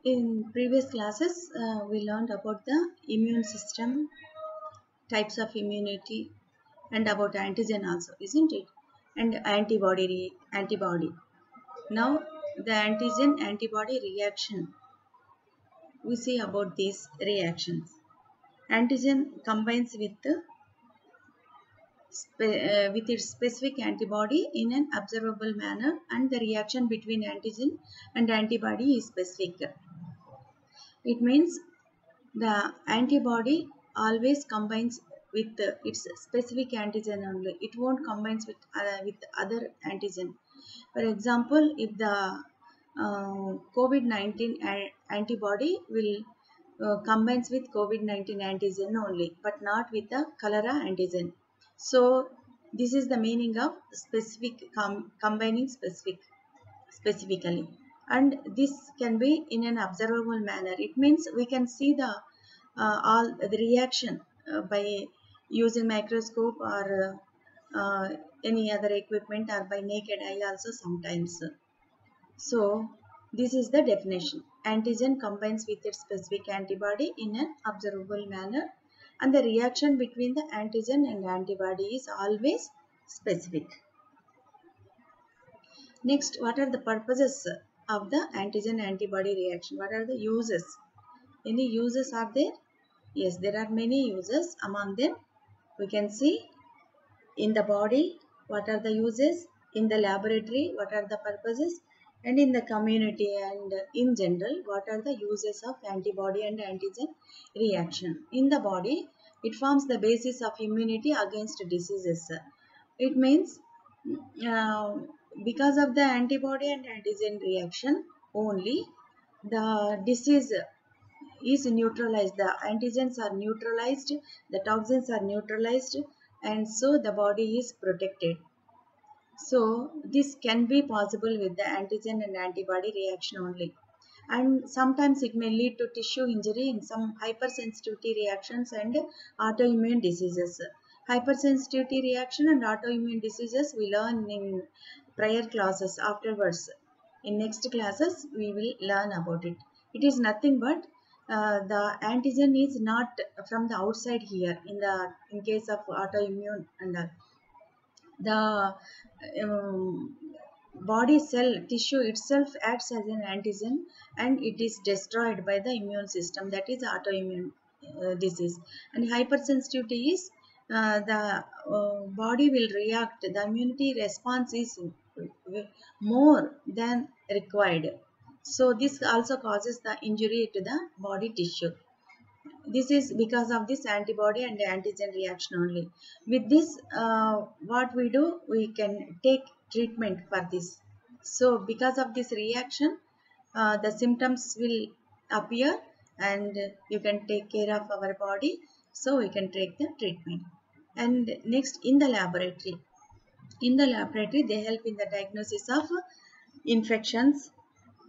In previous classes, we learned about the immune system, types of immunity, and about antigen also, isn't it? And antibody. Now, the antigen antibody reaction. We see about these reactions. Antigen combines with its specific antibody in an observable manner, and the reaction between antigen and antibody is specific. It means the antibody always combines with its specific antigen only. It won't combines with other antigen. For example, if the COVID-19 antibody will combines with COVID-19 antigen only, but not with the cholera antigen. So this is the meaning of specific combining specifically, and this can be in an observable manner. It means we can see the all the reaction by using microscope or any other equipment, or by naked eye also sometimes. So this is the definition. Antigen combines with its specific antibody in an observable manner, and the reaction between the antigen and antibody is always specific. Next, what are the purposes of the antigen antibody reaction? What are the uses? Any uses are there? Yes, there are many uses. Among them, we can see in the body, what are the uses, in the laboratory, what are the purposes, and in the community and in general, what are the uses of antibody and antigen reaction. In the body, it forms the basis of immunity against diseases. It means uh, because of the antibody and antigen reaction only, the disease is neutralized, the antigens are neutralized, the toxins are neutralized, and so the body is protected. So this can be possible with the antigen and antibody reaction only. And sometimes it may lead to tissue injury in some hypersensitivity reactions and autoimmune diseases. Hypersensitivity reaction and autoimmune diseases we learn in prior classes afterwards. In next classes we will learn about it. It is nothing but the antigen is not from the outside here in case of autoimmune, and the body cell tissue itself acts as an antigen, and it is destroyed by the immune system, that is autoimmune disease. And hypersensitivity is the body will react, the immunity response is more than required, so this also causes the injury to the body tissue. This is because of this antibody and antigen reaction only. With this, what we do, we can take treatment for this. So because of this reaction, the symptoms will appear, and you can take care of our body, so we can take the treatment. And next, in the laboratory they help in the diagnosis of infections,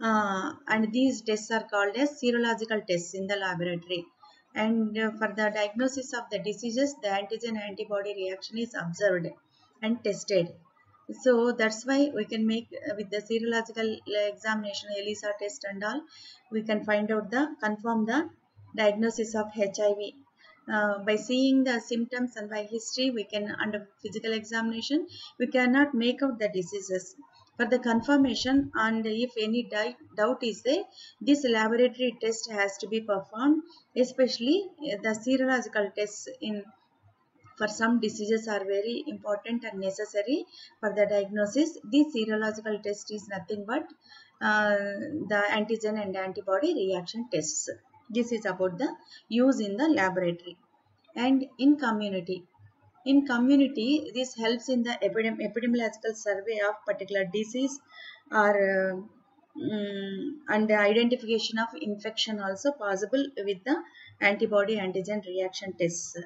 and these tests are called as serological tests in the laboratory. And for the diagnosis of the diseases, the antigen antibody reaction is observed and tested. So that's why we can make with the serological examination, ELISA test and all, we can find out confirm the diagnosis of HIV. By seeing the symptoms and by history, we can, under physical examination, we cannot make out the diseases. For the confirmation, and if any doubt is there, this laboratory test has to be performed, especially the serological tests in for some diseases are very important and necessary for the diagnosis. This serological test is nothing but the antigen and antibody reaction tests. This is about the use in the laboratory. And in community. In community, this helps in the epidemiological survey of particular disease, or and the identification of infection also possible with the antibody antigen reaction tests.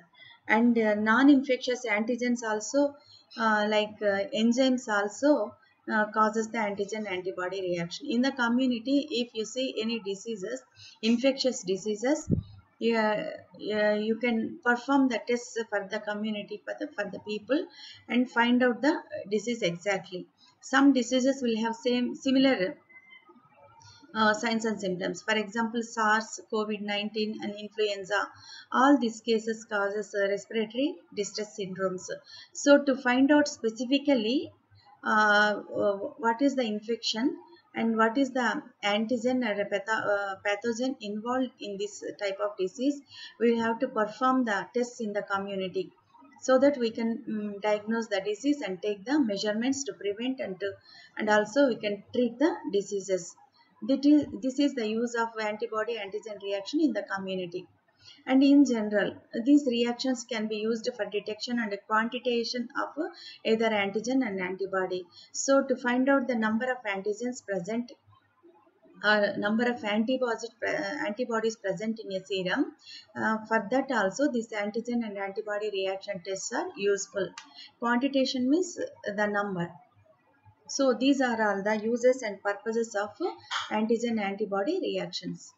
And non-infectious antigens also, enzymes also causes the antigen antibody reaction. In the community, if you see any diseases, infectious diseases, you can perform the tests for the community, for the people, and find out the disease exactly. Some diseases will have similar signs and symptoms. For example, SARS, COVID-19 and influenza, all these cases causes respiratory distress syndromes. So to find out specifically what is the infection and what is the antigen or pathogen involved in this type of disease, we have to perform the tests in the community so that we can diagnose the disease and take the measurements to prevent and also we can treat the diseases. This is the use of antibody antigen reaction in the community. And in general, these reactions can be used for detection and quantitation of either antigen and antibody. So to find out the number of antigens present or number of antibodies present in a serum, for that also this antigen and antibody reaction tests are useful. Quantitation means the number. So these are all the uses and purposes of antigen antibody reactions.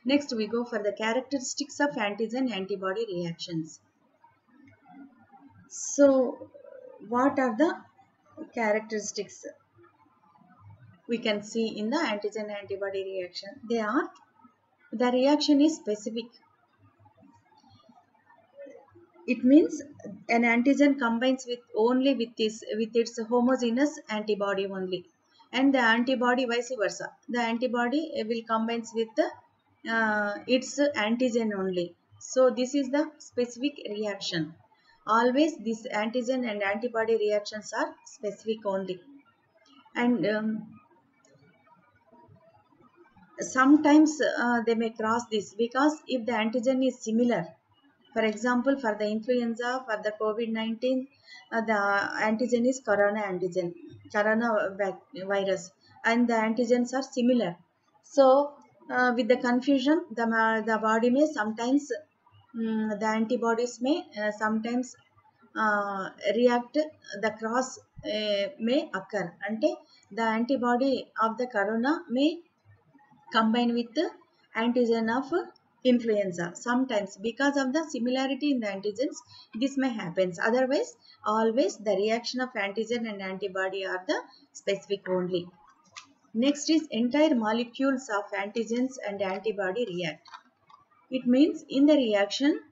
Next we go for the characteristics of antigen antibody reactions. So what are the characteristics we can see in the antigen antibody reaction? They are: the reaction is specific. It means an antigen combines with its homogeneous antibody only, and the antibody vice versa. The antibody will combines with its antigen only. So this is the specific reaction. Always this antigen and antibody reactions are specific only, and sometimes they may cross this, because if the antigen is similar, for example, for the influenza, for the COVID-19, the antigen is coronavirus, and the antigens are similar. So, with the confusion, the body may sometimes, the antibodies may sometimes react, the cross may occur. Ante the antibody of the corona may combine with the antigen of influenza. Sometimes because of the similarity in the antigens, this may happen. Otherwise, always the reaction of antigen and antibody are the specific only. Next is entire molecules of antigens and antibody react. It means in the reaction,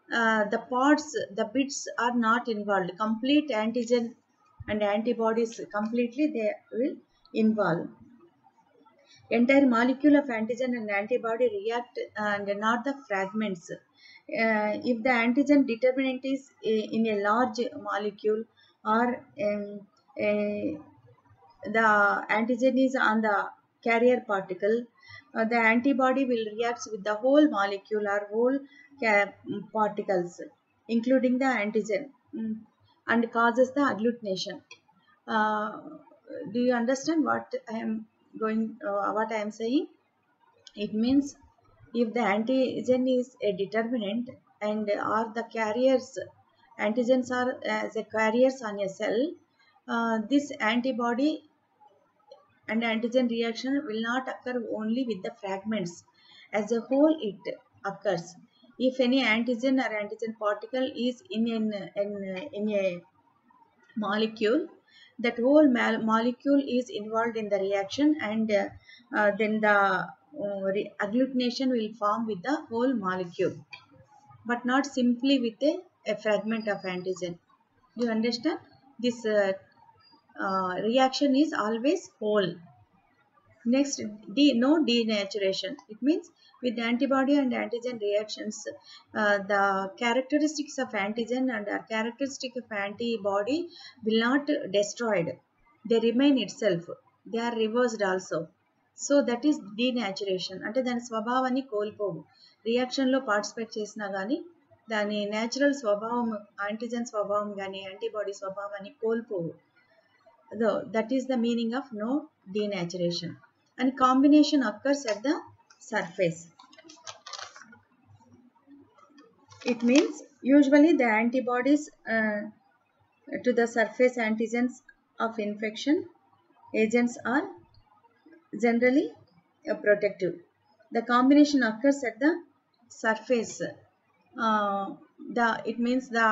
the bits are not involved. Complete antigen and antibodies completely they will involve. Entire molecule of antigen and antibody react and not the fragments. If the antigen determinant is in a large molecule, or the antigen is on the carrier particle, the antibody will react with the whole molecule or whole particles, including the antigen, and causes the agglutination. Uh, do you understand what what I am saying? It means if the antigen is a determinant and or the carriers, antigens are as a carriers on a cell, this antibody and antigen reaction will not occur only with the fragments. As a whole, it occurs. If any antigen or antigen particle is in a molecule, that whole molecule is involved in the reaction, and then the agglutination will form with the whole molecule, but not simply with a fragment of antigen. Do you understand? This reaction is always whole. Next, no denaturation. It means with antibody and antigen reactions, the characteristics of antigen and the characteristic of antibody will not destroyed. They remain itself. They are reversed also. So that is denaturation. అంటే దాని స్వభావాన్ని కోల్పోవు. రియాక్షన్లో participate చేసినా కానీ దాని natural స్వభావం, antigen స్వభావం కానీ antibody స్వభావాన్ని కోల్పోవు. That is the meaning of no denaturation. And combination occurs at the surface. It means usually the antibodies to the surface antigens of infection agents are generally protective. The combination occurs at the surface. It means the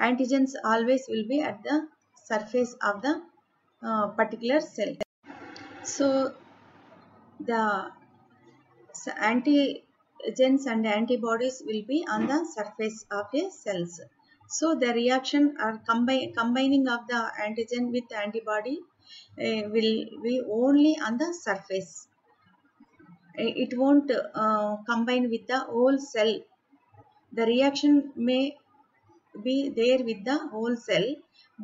antigens always will be at the surface of the particular cell. So the antigens and antibodies will be on the surface of a cells. So the reaction or combining of the antigen with antibody will be only on the surface. It won't combine with the whole cell. The reaction may be there with the whole cell,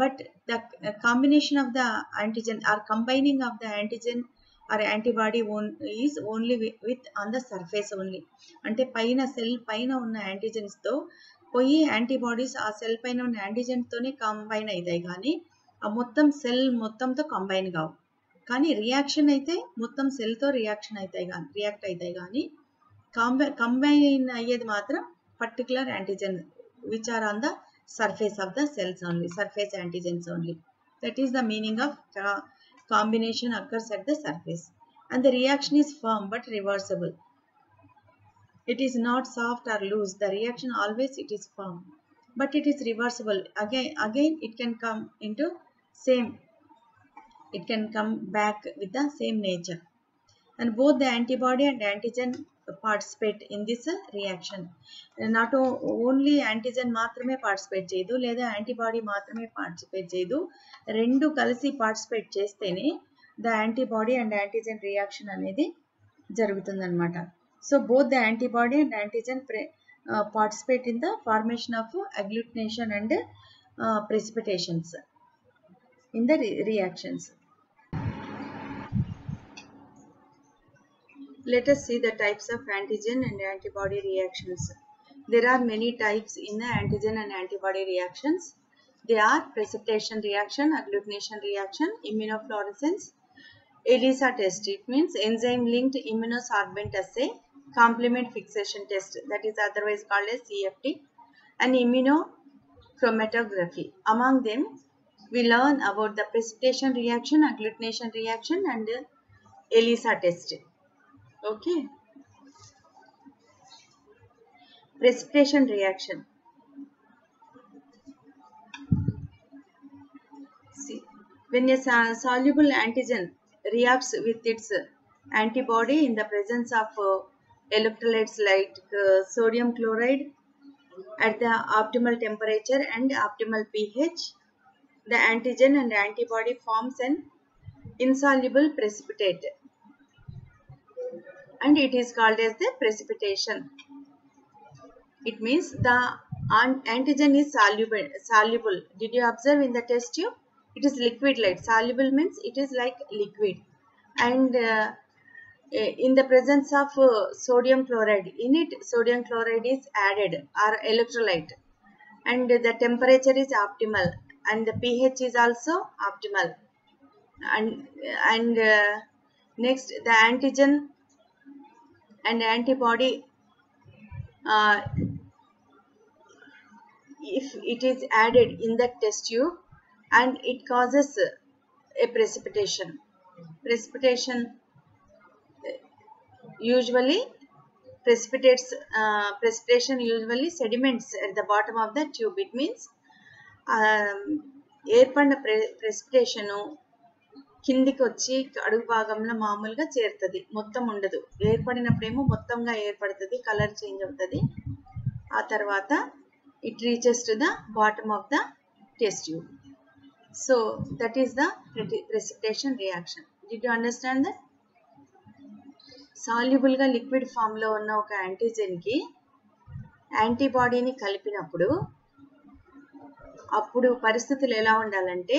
but the combination of the antigen or combining of the antigen or antibody is only with on the surface only. అంటే పైన cell పైన ఉన్న antigens తో పోయి antibodies ఆ cell పైన ఉన్న antigen తోనే కంబైన్ అవుతాయి, కానీ ఆ మొత్తం సెల్ మొత్తంతో కంబైన్ కావు. కానీ రియాక్షన్ అయితే మొత్తం సెల్ తో రియాక్ట్ అవుతాయి, కానీ కంబైన్ అయ్యేది మాత్రం particular antigen which are on the surface of the cells only, surface antigens only. That is the meaning of combination occurs at the surface. And the reaction is firm but reversible. It is not soft or loose. The reaction always it is firm, but it is reversible. Again it can come into same, it can come back with the same nature. And both the antibody and antigen participate in this reaction. Not only antigen మాత్రమే participate చేయదు, లేదా antibody మాత్రమే participate చేయదు, రెండు కలిసి participate చేస్తేనే the antibody and antigen reaction అనేది జరుగుతుందన్నమాట. So both the antibody and antigen participate in the formation of agglutination and precipitations in the reactions. Let us see the types of antigen and antibody reactions. There are many types in the antigen and antibody reactions. They are precipitation reaction, agglutination reaction, immunofluorescence, ELISA test. It means enzyme linked immunosorbent assay, complement fixation test, that is otherwise called as CFT, and immunochromatography. Among them, we learn about the precipitation reaction, agglutination reaction, and ELISA test. Okay. Precipitation reaction. See, when a soluble antigen reacts with its antibody in the presence of electrolytes like sodium chloride at the optimal temperature and optimal pH, the antigen and antibody forms an insoluble precipitate, and it is called as the precipitation. It means the antigen is soluble. Did you observe in the test tube? It is liquid like. Soluble means it is like liquid. And in the presence of sodium chloride, in it sodium chloride is added or electrolyte. And the temperature is optimal. And the pH is also optimal. And next, the antigen and antibody, if it is added in the test tube and it causes a precipitation. Precipitation usually precipitation usually sediments at the bottom of the tube. It means ఏర్పడిన precipitation కిందికి వచ్చి అడుగు భాగంలో మామూలుగా చేరుతుంది, మొత్తం ఉండదు. ఏర్పడినప్పుడేమో మొత్తంగా ఏర్పడుతుంది, కలర్ చేంజ్ అవుతుంది. ఆ తర్వాత it reaches to the bottom of the test tube. So that is the precipitation reaction. Did you understand that? Soluble గా లిక్విడ్ ఫామ్ లో ఉన్న ఒక యాంటీజెన్ కి యాంటీబాడీని కలిపినప్పుడు అప్పుడు పరిస్థితులు ఎలా ఉండాలంటే,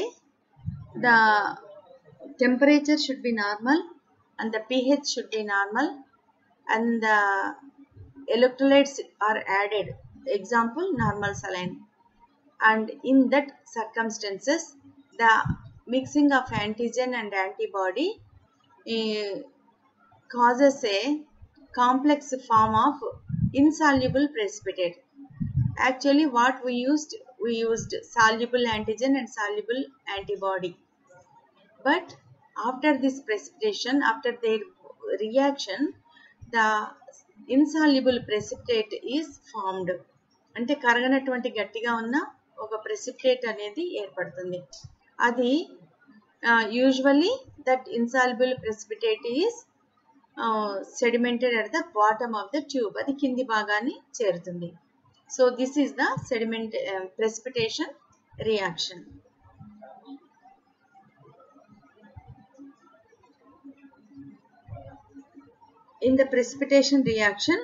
the temperature should be normal and the pH should be normal and the electrolytes are added. Example, normal saline. And in that circumstances, the mixing of antigen and antibody causes a complex form of insoluble precipitate. Actually, what we used soluble antigen and soluble antibody. But after this precipitation, after their reaction, the insoluble precipitate is formed. అంటే కరగనటువంటి గట్టిగా ఉన్న ఒక precipitate అనేది ఏర్పడుతుంది. అది usually that insoluble precipitate is sedimented at the bottom of the tube. అది కింది భాగాన్ని చేరుతుంది. So this is the sediment precipitation reaction. In the precipitation reaction,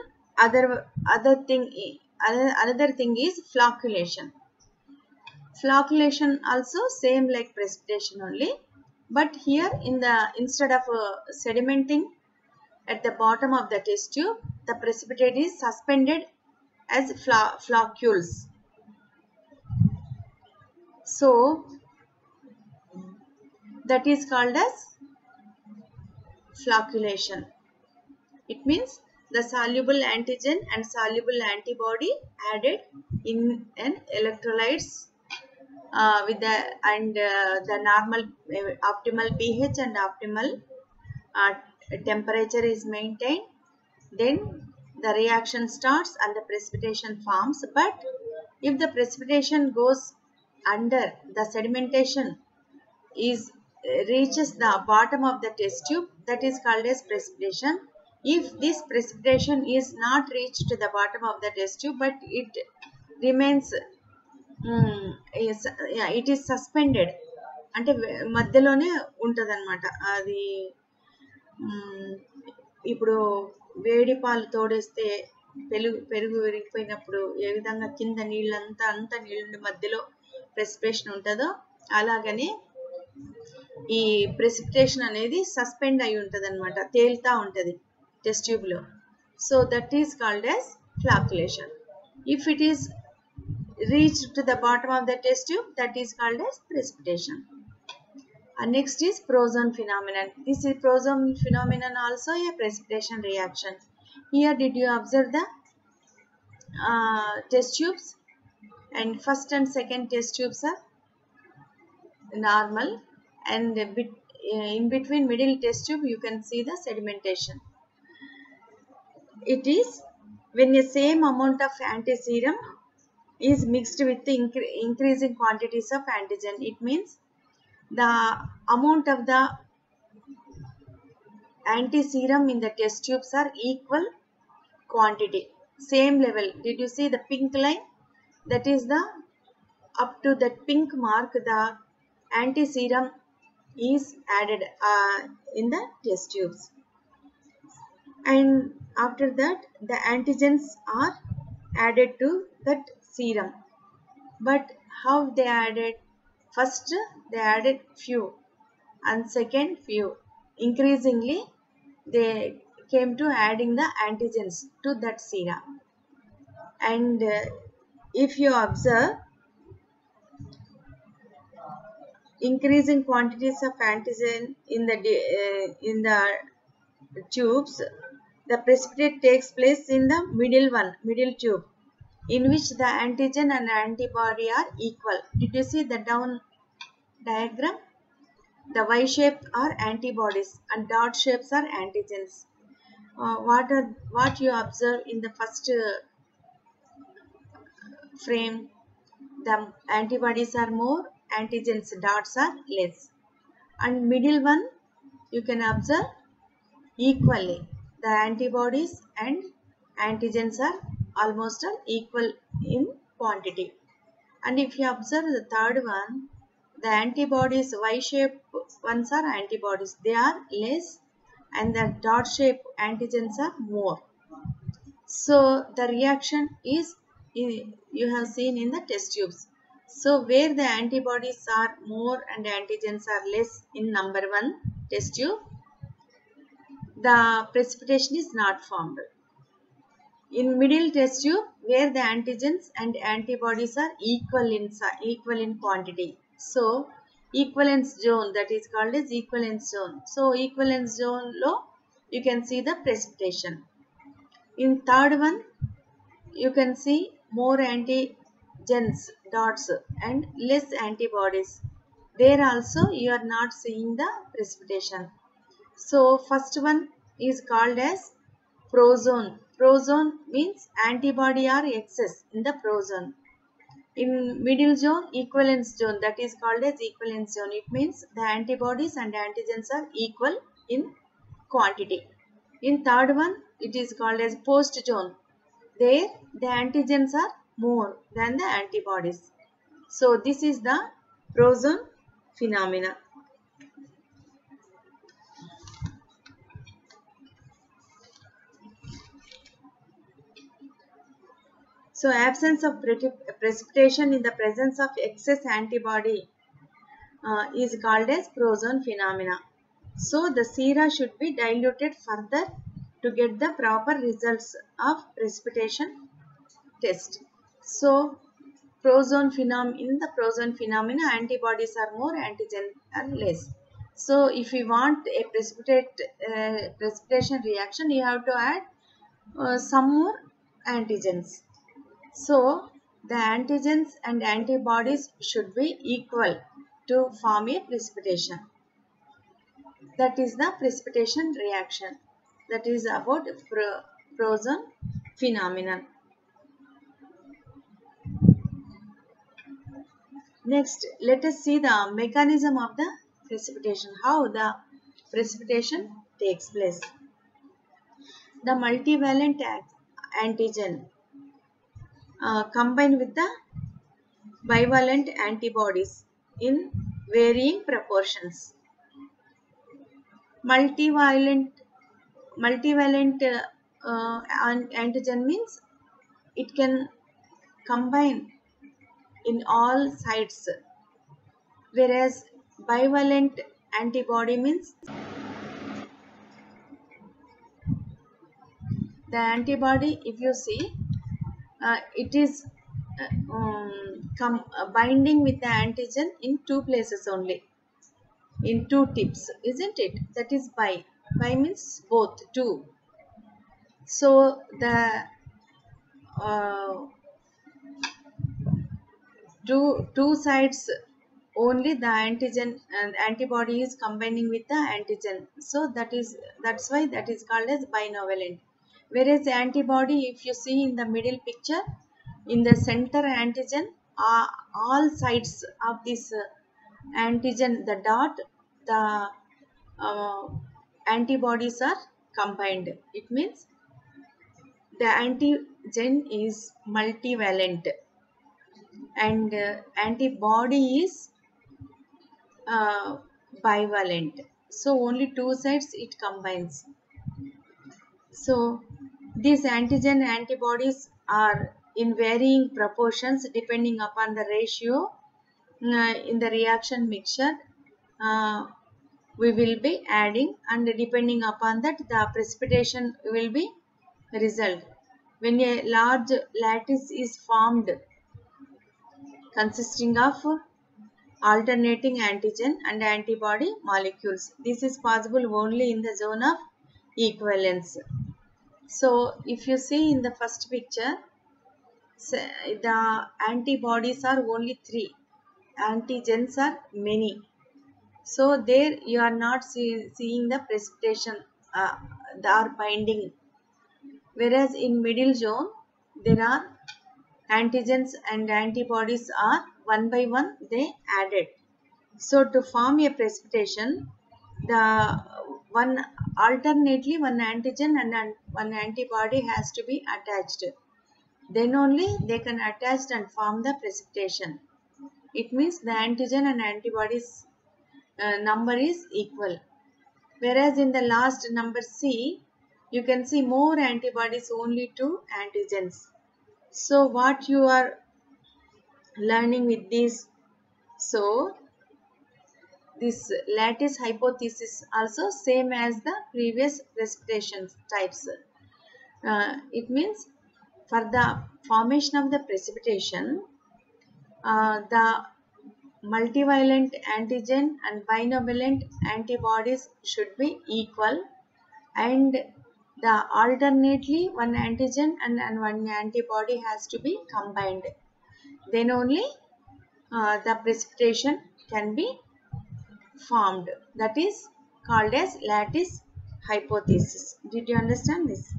another thing is flocculation. Flocculation also same like precipitation only, but here instead of sedimenting at the bottom of the test tube, the precipitate is suspended as floccules. So that is called as flocculation. It means the soluble antigen and soluble antibody added in an electrolytes with the normal optimal pH and optimal temperature is maintained. Then the reaction starts and the precipitation forms. But if the precipitation goes under, the sedimentation reaches the bottom of the test tube, that is called as precipitation. If this precipitation is not reached to the bottom of the test tube, but it remains it is suspended, అంటే మధ్యలోనే ఉంటదన్నమాట. అది ఇప్పుడు వేడి పాలు తోడేస్తే పెరుగు విరిగిపోయినప్పుడు ఏ విధంగా కింద నీళ్ళంతా నీళ్ళు మధ్యలో ప్రెసిపిటేషన్ ఉంటుందో, అలాగనే ఈ ప్రెసిపిటేషన్ అనేది సస్పెండ్ అయి ఉంటుంది అనమాట, తేలుతా ఉంటుంది టెస్ట్ ట్యూబ్ లో. So that is called as flocculation. If it is reached to the bottom of the test tube, that is called as precipitation. And next is Poisson phenomenon. This is Poisson phenomenon also a precipitation reaction. Here did you observe the test tubes, and first and second test tubes are normal, and in between middle test tube you can see the sedimentation. It is when a same amount of antiserum is mixed with the increasing quantities of antigen. It means the amount of the antiserum in the test tubes are equal quantity, same level. Did you see the pink line? That is the up to that pink mark the antiserum is added in the test tubes, and after that the antigens are added to that serum. But how they added? First they added few, and second few. Increasingly they came to adding the antigens to that serum. And if you observe increasing quantities of antigen in the tubes, the precipitate takes place in the middle tube, in which the antigen and antibody are equal. Did you see the down diagram? The Y shape are antibodies and dot shapes are antigens. What you observe in the first frame? The antibodies are more, antigens dots are less, and middle one you can observe equally. The antibodies and antigens are almost equal in quantity. And if you observe the third one, the antibodies, Y-shaped ones are antibodies, they are less, and the dot shaped antigens are more. So the reaction is you have seen in the test tubes. So where the antibodies are more and antigens are less in number 1 test tube, the precipitation is not formed. In middle test tube, where the antigens and antibodies are equal in quantity, so equivalence zone, that is called as equivalence zone. So equivalence zone low, you can see the precipitation. In third one, you can see more antigens dots and less antibodies. There also you are not seeing the precipitation. So first one is called as prozone. Prozone means antibody are excess in the prozone. In middle zone, equivalence zone, that is called as equivalence zone. It means the antibodies and antigens are equal in quantity. In third one, it is called as post zone. There, the antigens are more than the antibodies. So this is the prozone phenomena. So absence of precipitation in the presence of excess antibody is called as prozone phenomena. So the sera should be diluted further to get the proper results of precipitation test. So in the prozone phenomena, antibodies are more, antigen are less. So if we want a precipitation reaction, you have to add some more antigens. So the antigens and antibodies should be equal to form a precipitation. That is the precipitation reaction. That is about prozone phenomenon. Next, let us see the mechanism of the precipitation, how the precipitation takes place. The multivalent antigen combined with the bivalent antibodies in varying proportions. Multivalent antigen means it can combine in all sites, whereas bivalent antibody means the antibody, if you see, it is binding with the antigen in two places only, in two tips, isn't it? That is bi. Bi means both, two. So the uh, two sides only the antigen and antibody is combining with the antigen. So that's why that is called as binovalent. Whereas antibody, if you see in the middle picture, in the center antigen, all sides of this antigen, the dot, the uh, antibodies are combined. It means the antigen is multivalent and antibody is bivalent. So only two sides it combines. So these antigen antibodies are in varying proportions depending upon the ratio in the reaction mixture we will be adding, and depending upon that the precipitation will be result. When a large lattice is formed consisting of alternating antigen and antibody molecules, this is possible only in the zone of equivalence. So if you see in the first picture, the antibodies are only 3, antigens are many. So there you are not seeing the precipitation or binding. Whereas in middle zone, there are antigens and antibodies are one by one they added. So to form a precipitation, the one alternately one antigen and one antibody has to be attached. Then only they can attach and form the precipitation. It means the antigen and antibodies number is equal. Whereas in the last number C, you can see more antibodies, only 2 antigens. So what you are learning with this? So this lattice hypothesis also same as the previous precipitation types. It means for the formation of the precipitation, the multivalent antigen and binovalent antibodies should be equal, and the alternately one antigen and one antibody has to be combined. Then only the precipitation can be formed. That is called as lattice hypothesis. Did you understand this?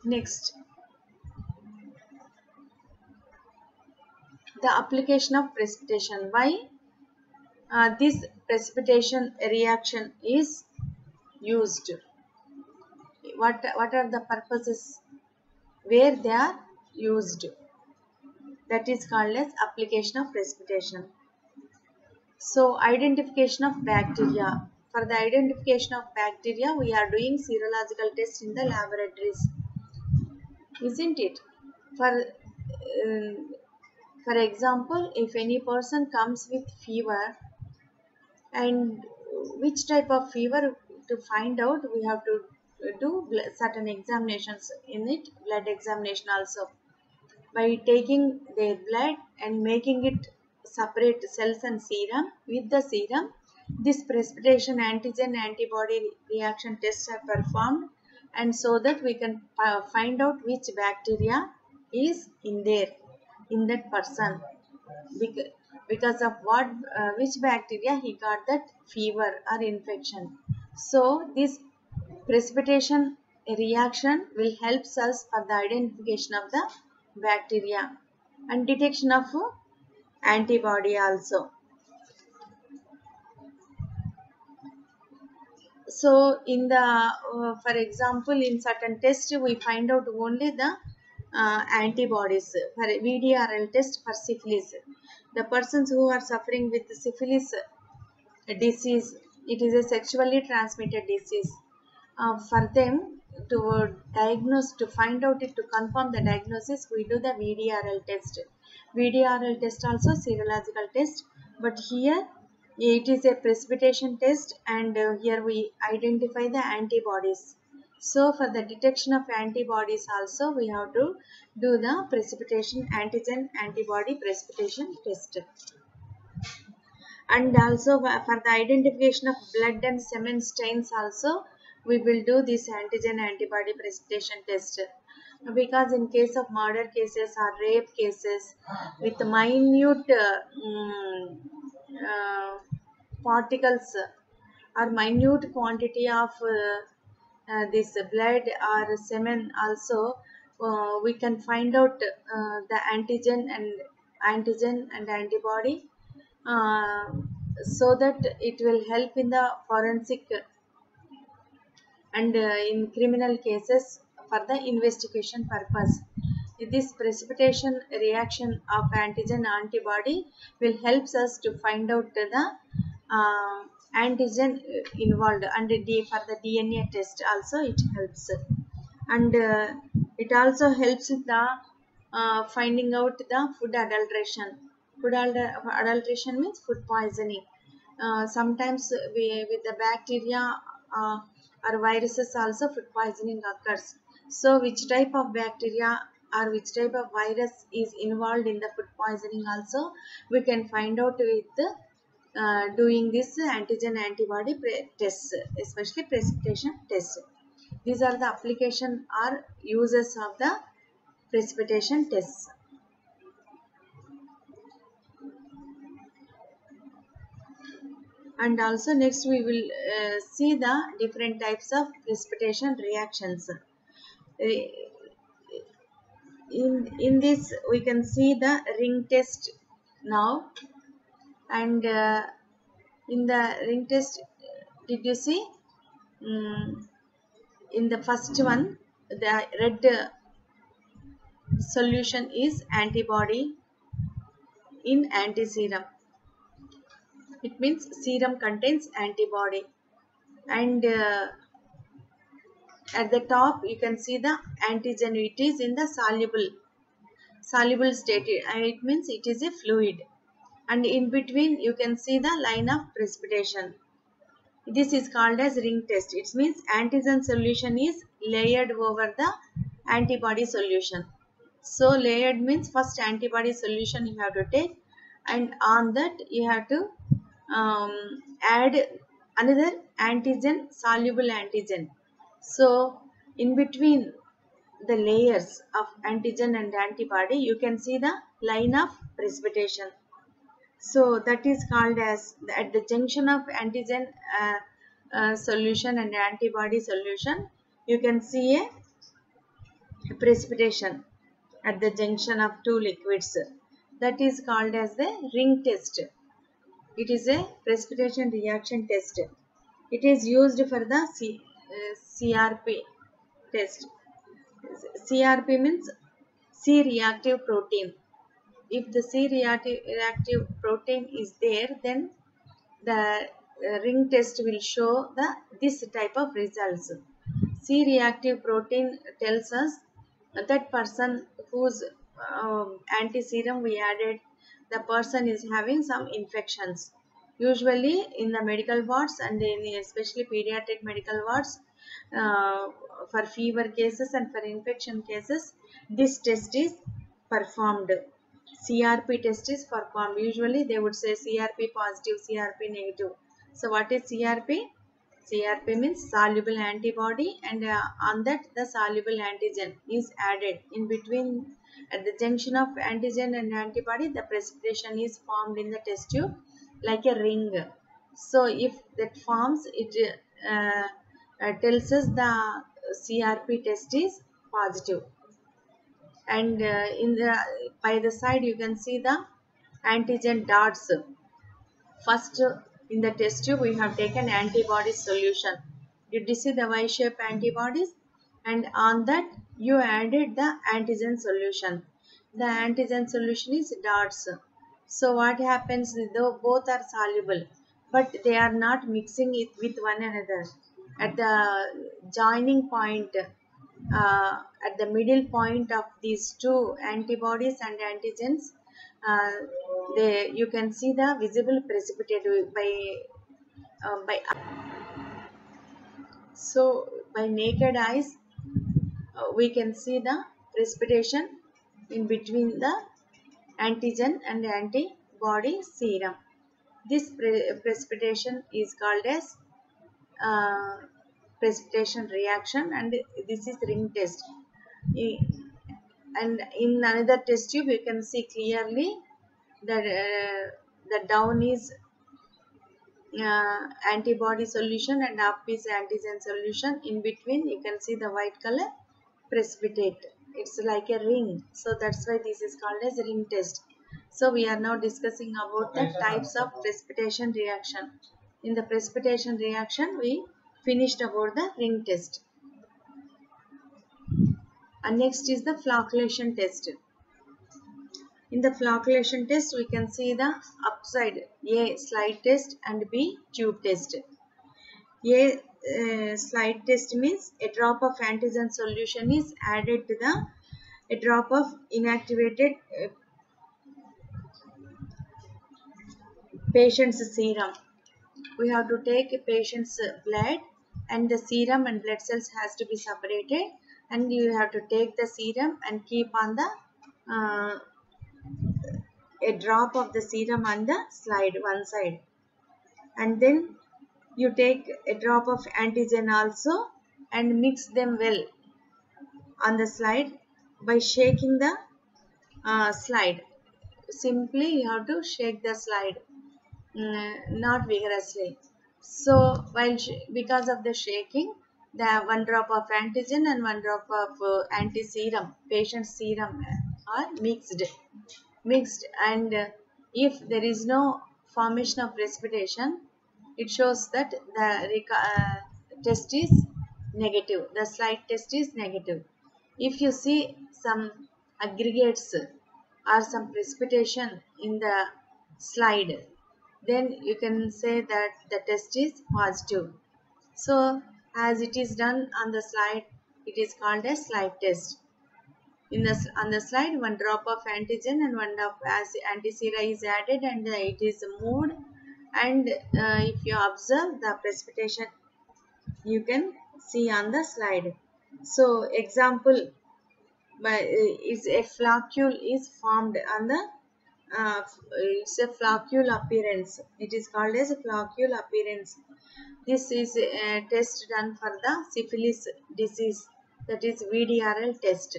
Next, the application of precipitation. Why this precipitation reaction is used. What are the purposes where they are used? That is called as application of precipitation. So identification of bacteria. For the identification of bacteria, we are doing serological tests in the laboratories, isn't it? For example, if any person comes with fever, and which type of fever, to find out, we have to do certain examinations in it, blood examination also, by taking their blood and making it separate cells and serum. With the serum, this precipitation antigen antibody reaction tests are performed, and so that we can find out which bacteria is in there, in that person, because of what which bacteria he got that fever or infection. So this precipitation reaction will help us for the identification of the bacteria and detection of antibody also. So in the for example, in certain tests we find out only the antibodies. For VDRL test for syphilis, the persons who are suffering with syphilis disease, it is a sexually transmitted disease. For them to diagnose, to find out it, to confirm the diagnosis, we do the VDRL test. VDRL test also serological test, but here it is a precipitation test, and here we identify the antibodies. So for the detection of antibodies also, we have to do the precipitation antigen antibody precipitation test. And also for the identification of blood and semen stains also, we will do this antigen antibody precipitation test, because in case of murder cases or rape cases with minute uh, particles or minute quantity of this blood or semen also, we can find out the antigen and antibody, uh, so that it will help in the forensic and in criminal cases for the investigation purpose. This precipitation reaction of antigen antibody will helps us to find out the antigen involved, and for the DNA test also it helps. And it also helps the finding out the food adulteration. Adulteration means food poisoning. Sometimes with the bacteria or viruses also food poisoning occurs. So which type of bacteria or which type of virus is involved in the food poisoning also, we can find out with doing this antigen antibody tests, especially precipitation tests. These are the application or uses of the precipitation tests. And also next we will see the different types of precipitation reactions. In this we can see the ring test now, and in the ring test, did you see in the first one the red solution is antibody in antiserum. It means serum contains antibody, and at the top you can see the antigen. It is in the soluble state, and it means it is a fluid, and in between you can see the line of precipitation. This is called as ring test. It means antigen solution is layered over the antibody solution. So layered means first antibody solution you have to take, and on that you have to add another antigen, soluble antigen. So in between the layers of antigen and antibody, you can see the line of precipitation. So that is called as, at the junction of antigen solution and antibody solution, you can see a precipitation at the junction of two liquids. That is called as the ring test. It is a precipitation reaction test. It is used for the CRP test. CRP means C-reactive protein. If the C-reactive protein is there, then the ring test will show this type of results. C-reactive protein tells us that person whose anti-serum we added, the person is having some infections. Usually in the medical wards and in especially pediatric medical wards, uh, for fever cases and for infection cases, this test is performed. CRP test is performed. Usually they would say CRP positive, CRP negative. So what is CRP? CRP means soluble antibody, and on that the soluble antigen is added. In between, at the junction of antigen and antibody, the precipitation is formed in the test tube like a ring. So if that forms, it tells us the CRP test is positive. And in the by the side you can see the antigen dots. First, in the test tube we have taken antibody solution. Did you see the Y-shaped antibodies? And on that you added the antigen solution. The antigen solution is dots. So what happens, though both are soluble, but they are not mixing it with one another. At the joining point, at the middle point of these two antibodies and antigens, uh, you can see the visible precipitate by so by naked eyes, we can see the precipitation in between the antigen and antibody serum. This precipitation is called as uh, precipitation reaction, and this is ring test. And in another test tube you can see clearly that the down is antibody solution and up is antigen solution. In between you can see the white color precipitate. It's like a ring, so that's why this is called as ring test. So we are now discussing about the types of precipitation reaction. In the precipitation reaction we finished about the ring test, and next is the flocculation test. In the flocculation test, we can see the upside: A, slide test, and B, tube test. A, slide test means a drop of antigen solution is added to a drop of inactivated patient's serum. We have to take a patient's blood, and the serum and blood cells has to be separated, and you have to take the serum and keep on the a drop of the serum on the slide one side, and then you take a drop of antigen also and mix them well on the slide by shaking the slide. Simply you have to shake the slide, not vigorously. So while because of the shaking, the one drop of antigen and one drop of anti-serum, patient serum, are mixed, and if there is no formation of precipitation, it shows that the test is negative, the slide test is negative. If you see some aggregates or some precipitation in the slide, then you can say that the test is positive. So as it is done on the slide, it is called a slide test. On the slide, one drop of antigen and one drop anti-sera is added, and it is moved, and if you observe the precipitation you can see on the slide. So example, is a flocule is formed on the it's a flocule appearance. It is called as a flocule appearance. This is a test done for the syphilis disease, that is VDRL test.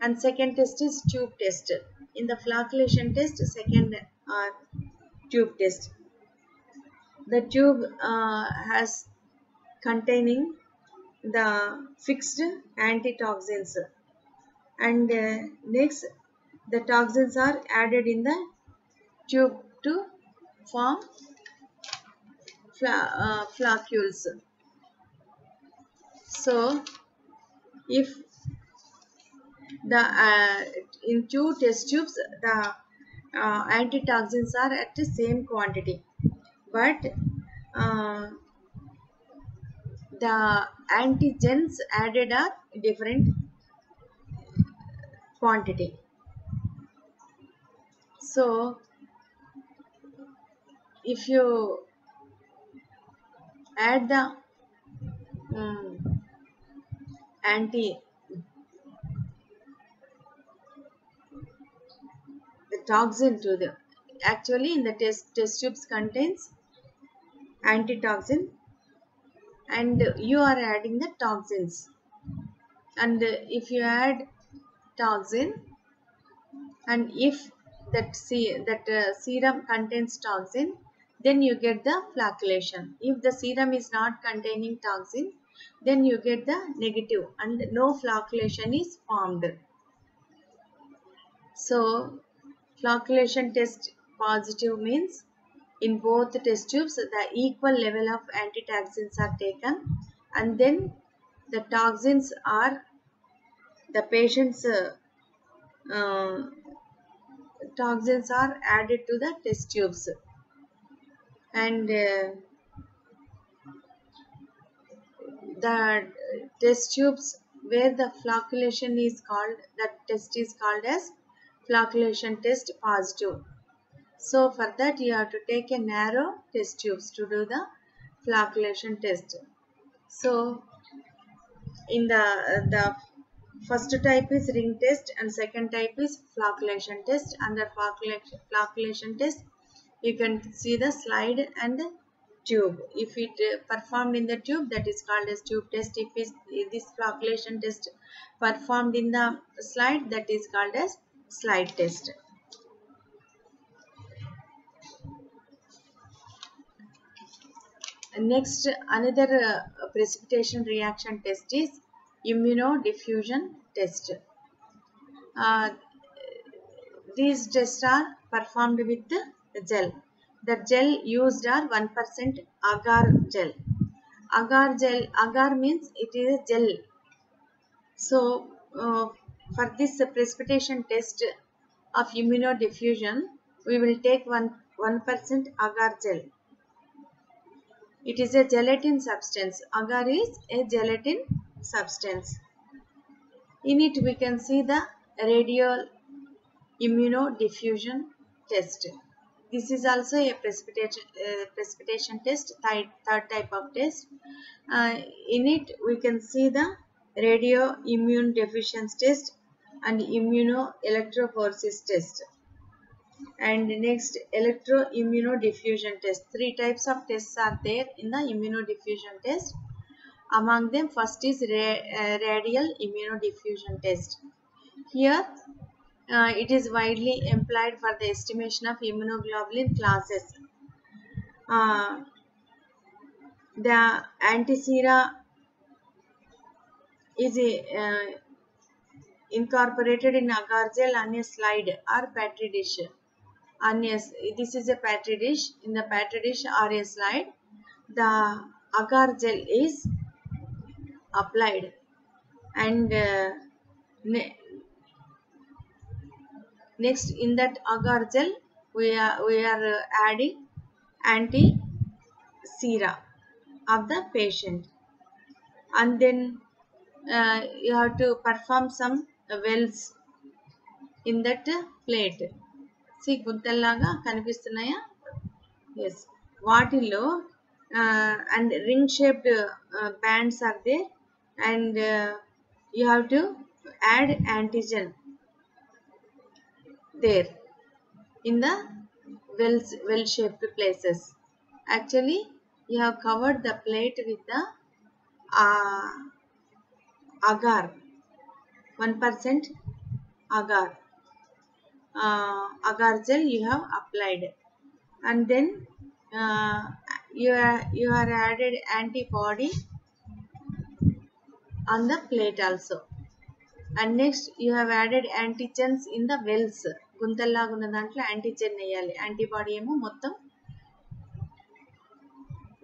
And second test is tube test. In the flocculation test, second tube test. The tube has containing the fixed antitoxins, and next the toxins are added in the tube to form floccules. So if the in two test tubes the antitoxins are at the same quantity, but the antigens added are different quantity. So if you add the anti the toxin to the, actually in the test tubes contains antitoxin and you are adding the toxins, and if you add toxin and if that serum contains toxin, then you get the flocculation. If the serum is not containing toxin, then you get the negative and no flocculation is formed. So flocculation test positive means in both test tubes the equal level of antitoxins are taken, and then the toxins are the patient's toxins are added to the test tubes, and the test tubes where the flocculation is called, that test is called as flocculation test positive. So for that you have to take a narrow test tubes to do the flocculation test. So in the first type is ring test and second type is flocculation test. Under flocculation test you can see the slide and the tube. If it performed in the tube, that is called as tube test. If this flocculation test performed in the slide, that is called as slide test. Next, another precipitation reaction test is immunodiffusion test. These tests are performed with the gel. The gel used are 1% agar gel. Agar gel, agar means it is a gel. So for this precipitation test of immunodiffusion, we will take 1% agar gel. It is a gelatin substance. Agar is a gelatin substance. In it we can see the radial immunodiffusion test. This is also a precipitation test, third type of test. In it we can see the radio immune deficiency test and immunoelectrophoresis test. And next, electroimmunodiffusion test. Three types of tests are there in the immunodiffusion test. Among them, first is radial immunodiffusion test. Here, it is widely employed for the estimation of immunoglobulin classes. The antisera is incorporated in agar gel on a slide or petri dish. This is a petri dish. In the petri dish or a slide, the agar gel is applied, and next in that agar gel we are adding anti-sera of the patient, and then you have to perform some wells in that plate. See, గుంతల్లాగా కనిపిస్తున్నాయా? Yes, వాటిల్లో and ring shaped bands are there, and you have to add antigen there in the well shaped places. Actually you have covered the plate with the agar, 1% agar gel you have applied, and then you are added antibody on the plate also, and next you have added antigens in the wells. గుంతల్లాగా ఉన్న దాంట్లో antigen వేయాలి, antibody ఏమో మొత్తం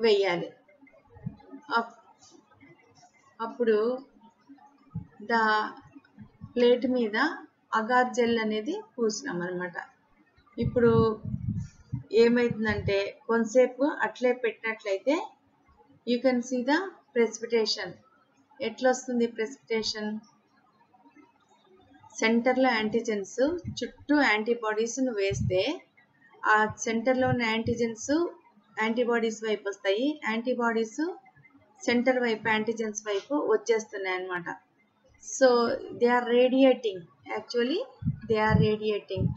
వేయాలి. అప్పుడు the plate మీద agar gel అనేది పూసినాం అనమాట. ఇప్పుడు ఏమైతుందంటే కొంతసేపు అట్లే పెట్టినట్లయితే you can see the precipitation. ఎట్లా వస్తుంది ప్రెసిపిటేషన్? సెంటర్లో యాంటీజెన్స్, చుట్టూ యాంటీబాడీస్ను వేస్తే ఆ సెంటర్లో ఉన్న యాంటీబాడీస్ వైపు వస్తాయి, యాంటీబాడీస్ సెంటర్ వైపు యాంటీజెన్స్ వైపు వచ్చేస్తున్నాయి అన్నమాట. So they are radiating, actually they are radiating.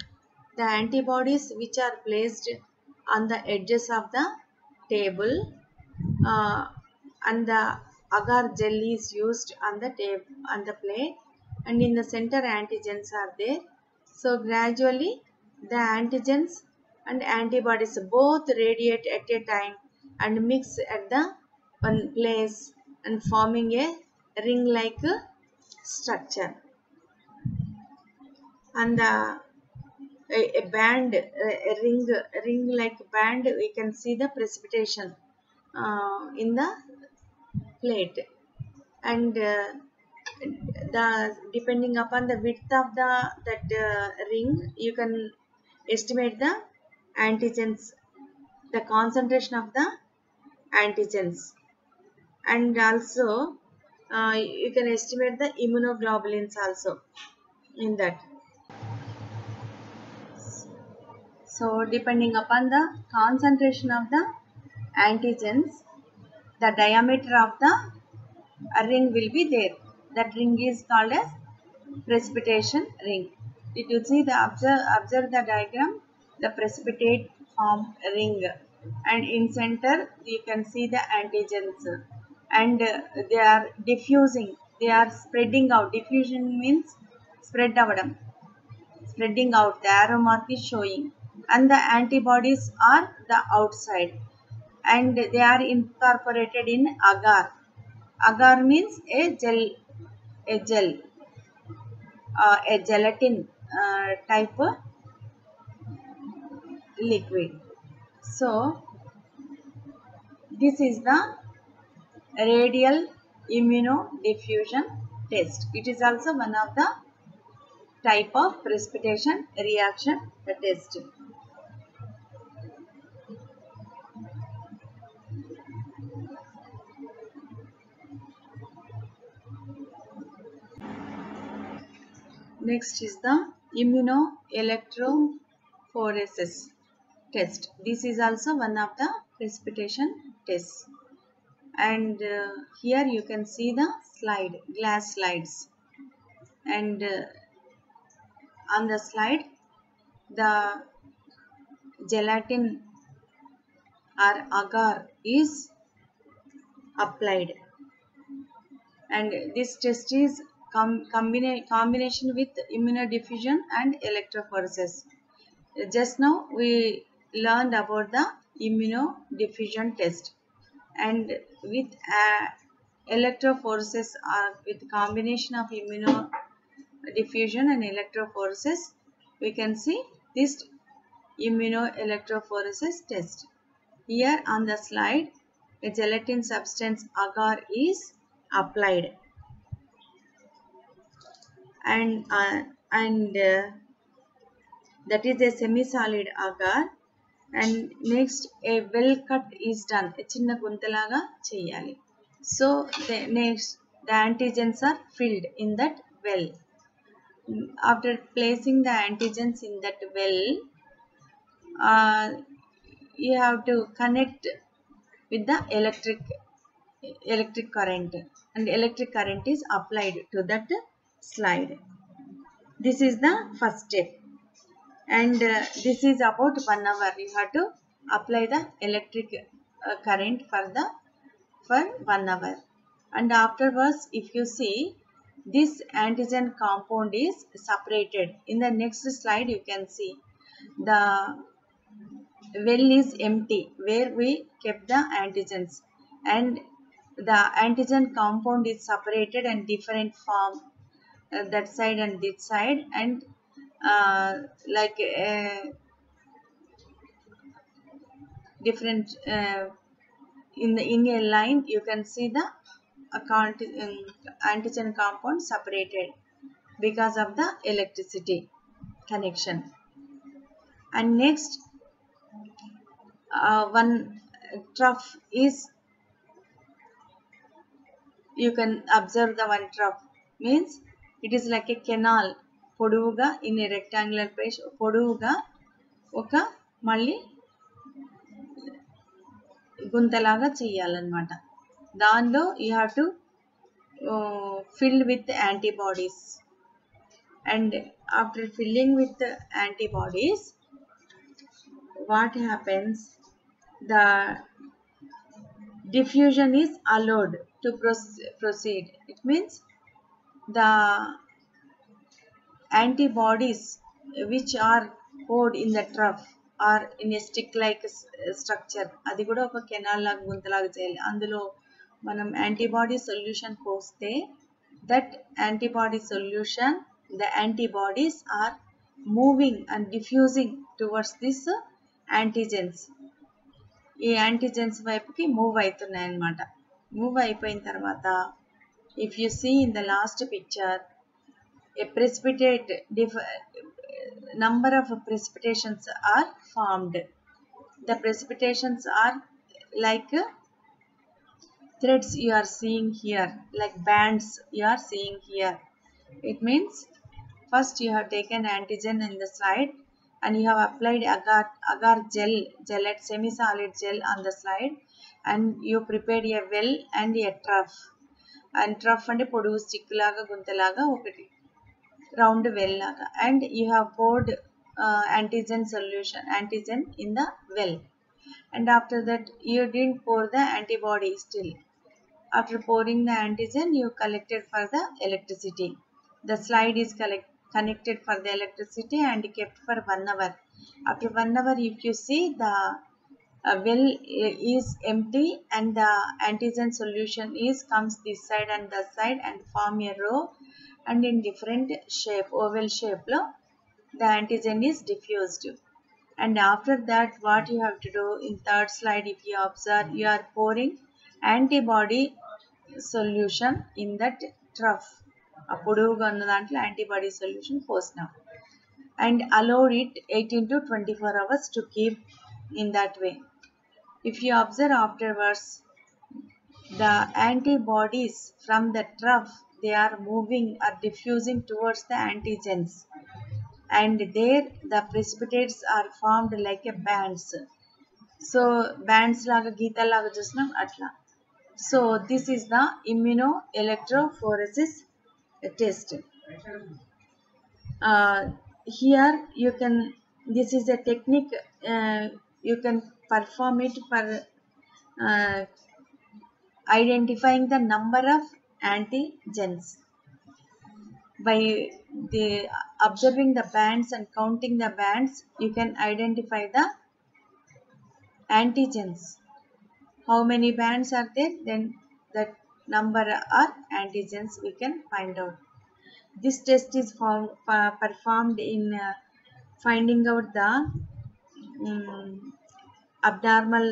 The antibodies which are placed on the edges of the table and the agar gel is used on the table, on the plate, and in the center antigens are there. So gradually the antigens and antibodies both radiate at a time and mix at the one place and forming a ring like structure. And the a band, a ring like band, we can see the precipitation in the plate. And the depending upon the width of that ring, you can estimate the antigens, the concentration of the antigens, and also you can estimate the immunoglobulins also in that. So depending upon the concentration of the antigens, the diameter of the ring will be there. That ring is called as precipitation ring. If you see the observe the diagram, the precipitate form ring, and in center you can see the antigens, and they are diffusing, they are spreading out. Diffusion means spread avadam, spreading out. The arrow mark is showing, and the antibodies are the outside, and they are incorporated in agar. Agar means a gelatin type liquid. So this is the radial immunodiffusion test. It is also one of the type of precipitation reaction test. Next is the immunoelectrophoresis test. This is also one of the precipitation tests. And here you can see the slide, glass slides, and on the slide the gelatin or agar is applied, and this test is combination with immunodiffusion and electrophoresis. Just now we learned about the immunodiffusion test, and with electrophoresis, with combination of immunodiffusion and electrophoresis, we can see this immunoelectrophoresis test. Here on the slide, a gelatin substance agar is applied, and that is a semi-solid agar. And next a well cut is done, chinna guntalaga cheyali. So next the antigens are filled in that well. After placing the antigens in that well, you have to connect with the electric current, and electric current is applied to that slide. This is the first step, and this is about 1 hour. You have to apply the electric current for 1 hour, and afterwards if you see this antigen compound is separated. In the next slide you can see the well is empty where we kept the antigens, and the antigen compound is separated and different form, that side and this side, and like different in a line you can see the antigen compound separated because of the electricity connection. And next, one trough is, you can observe the one trough means it is like a canal, పొడవుగా in a rectangular page, పొడవుగా ఒక మళ్ళీ గుంతలాగా చేయాలన్నమాట. దానిలో you have to fill with antibodies, and after filling with the antibodies, what happens, the diffusion is allowed to proceed. It means the antibodies which are poured in the trough or in a stick like structure, అది కూడా ఒక canal లాగా గుంతలాగా చేయాలి. అందులో మనం antibody solution పోస్తే that antibody solution, the antibodies are moving and diffusing towards this antigens. ఈ antigens వైపుకి మూవ్ అవుతున్నాయి అన్నమాట. మూవ్ అయిపోయిన తర్వాత if you see in the last picture, a precipitate number of precipitations are formed. The precipitations are like threads you are seeing here, like bands you are seeing here. It means first you have taken antigen in the slide and you have applied agar gel at semi-solid gel on the slide, and you prepared a well and a trough. And trough అంటే పొడుగు stick లాగా గుంతలాగా ఒకటి round well laga, and you have poured antigen in the well, and after that you didn't pour the antibody still. After pouring the antigen, you collected for the electricity. The slide is connected for the electricity and kept for 1 hour. After 1 hour, if you see, the well is empty and the antigen solution comes this side and that side and form a row, and in different shape, oval shape lo the antigen is diffused. And after that, what you have to do in third slide, if you observe, you are pouring antibody solution in that trough. ఆ పొడవుగా ఉన్న దాంట్లో antibody solution పోసినాం and allowed it 18 to 24 hours to keep in that way. If you observe afterwards, the antibodies from the trough, they are moving or diffusing towards the antigens, and there the precipitates are formed like a bands. So bands laga geeta laga chusnam atla. So this is the immunoelectrophoresis test. Here you can, this is a technique, you can perform it for identifying the number of antigens. By observing the bands and counting the bands, you can identify the antigens. How many bands are there, then that number are antigens we can find out. This test is performed in finding out the abnormal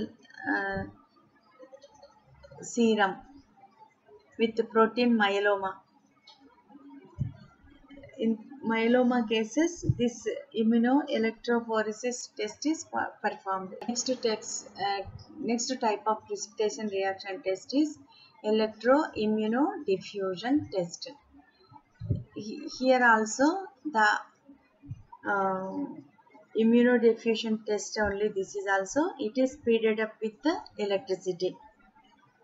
serum with protein myeloma. In myeloma cases, this immunoelectrophoresis test is performed. Next type of precipitation reaction test is electroimmunodiffusion test. Here also the immunodiffusion test only, this is also, it is speeded up with the electricity,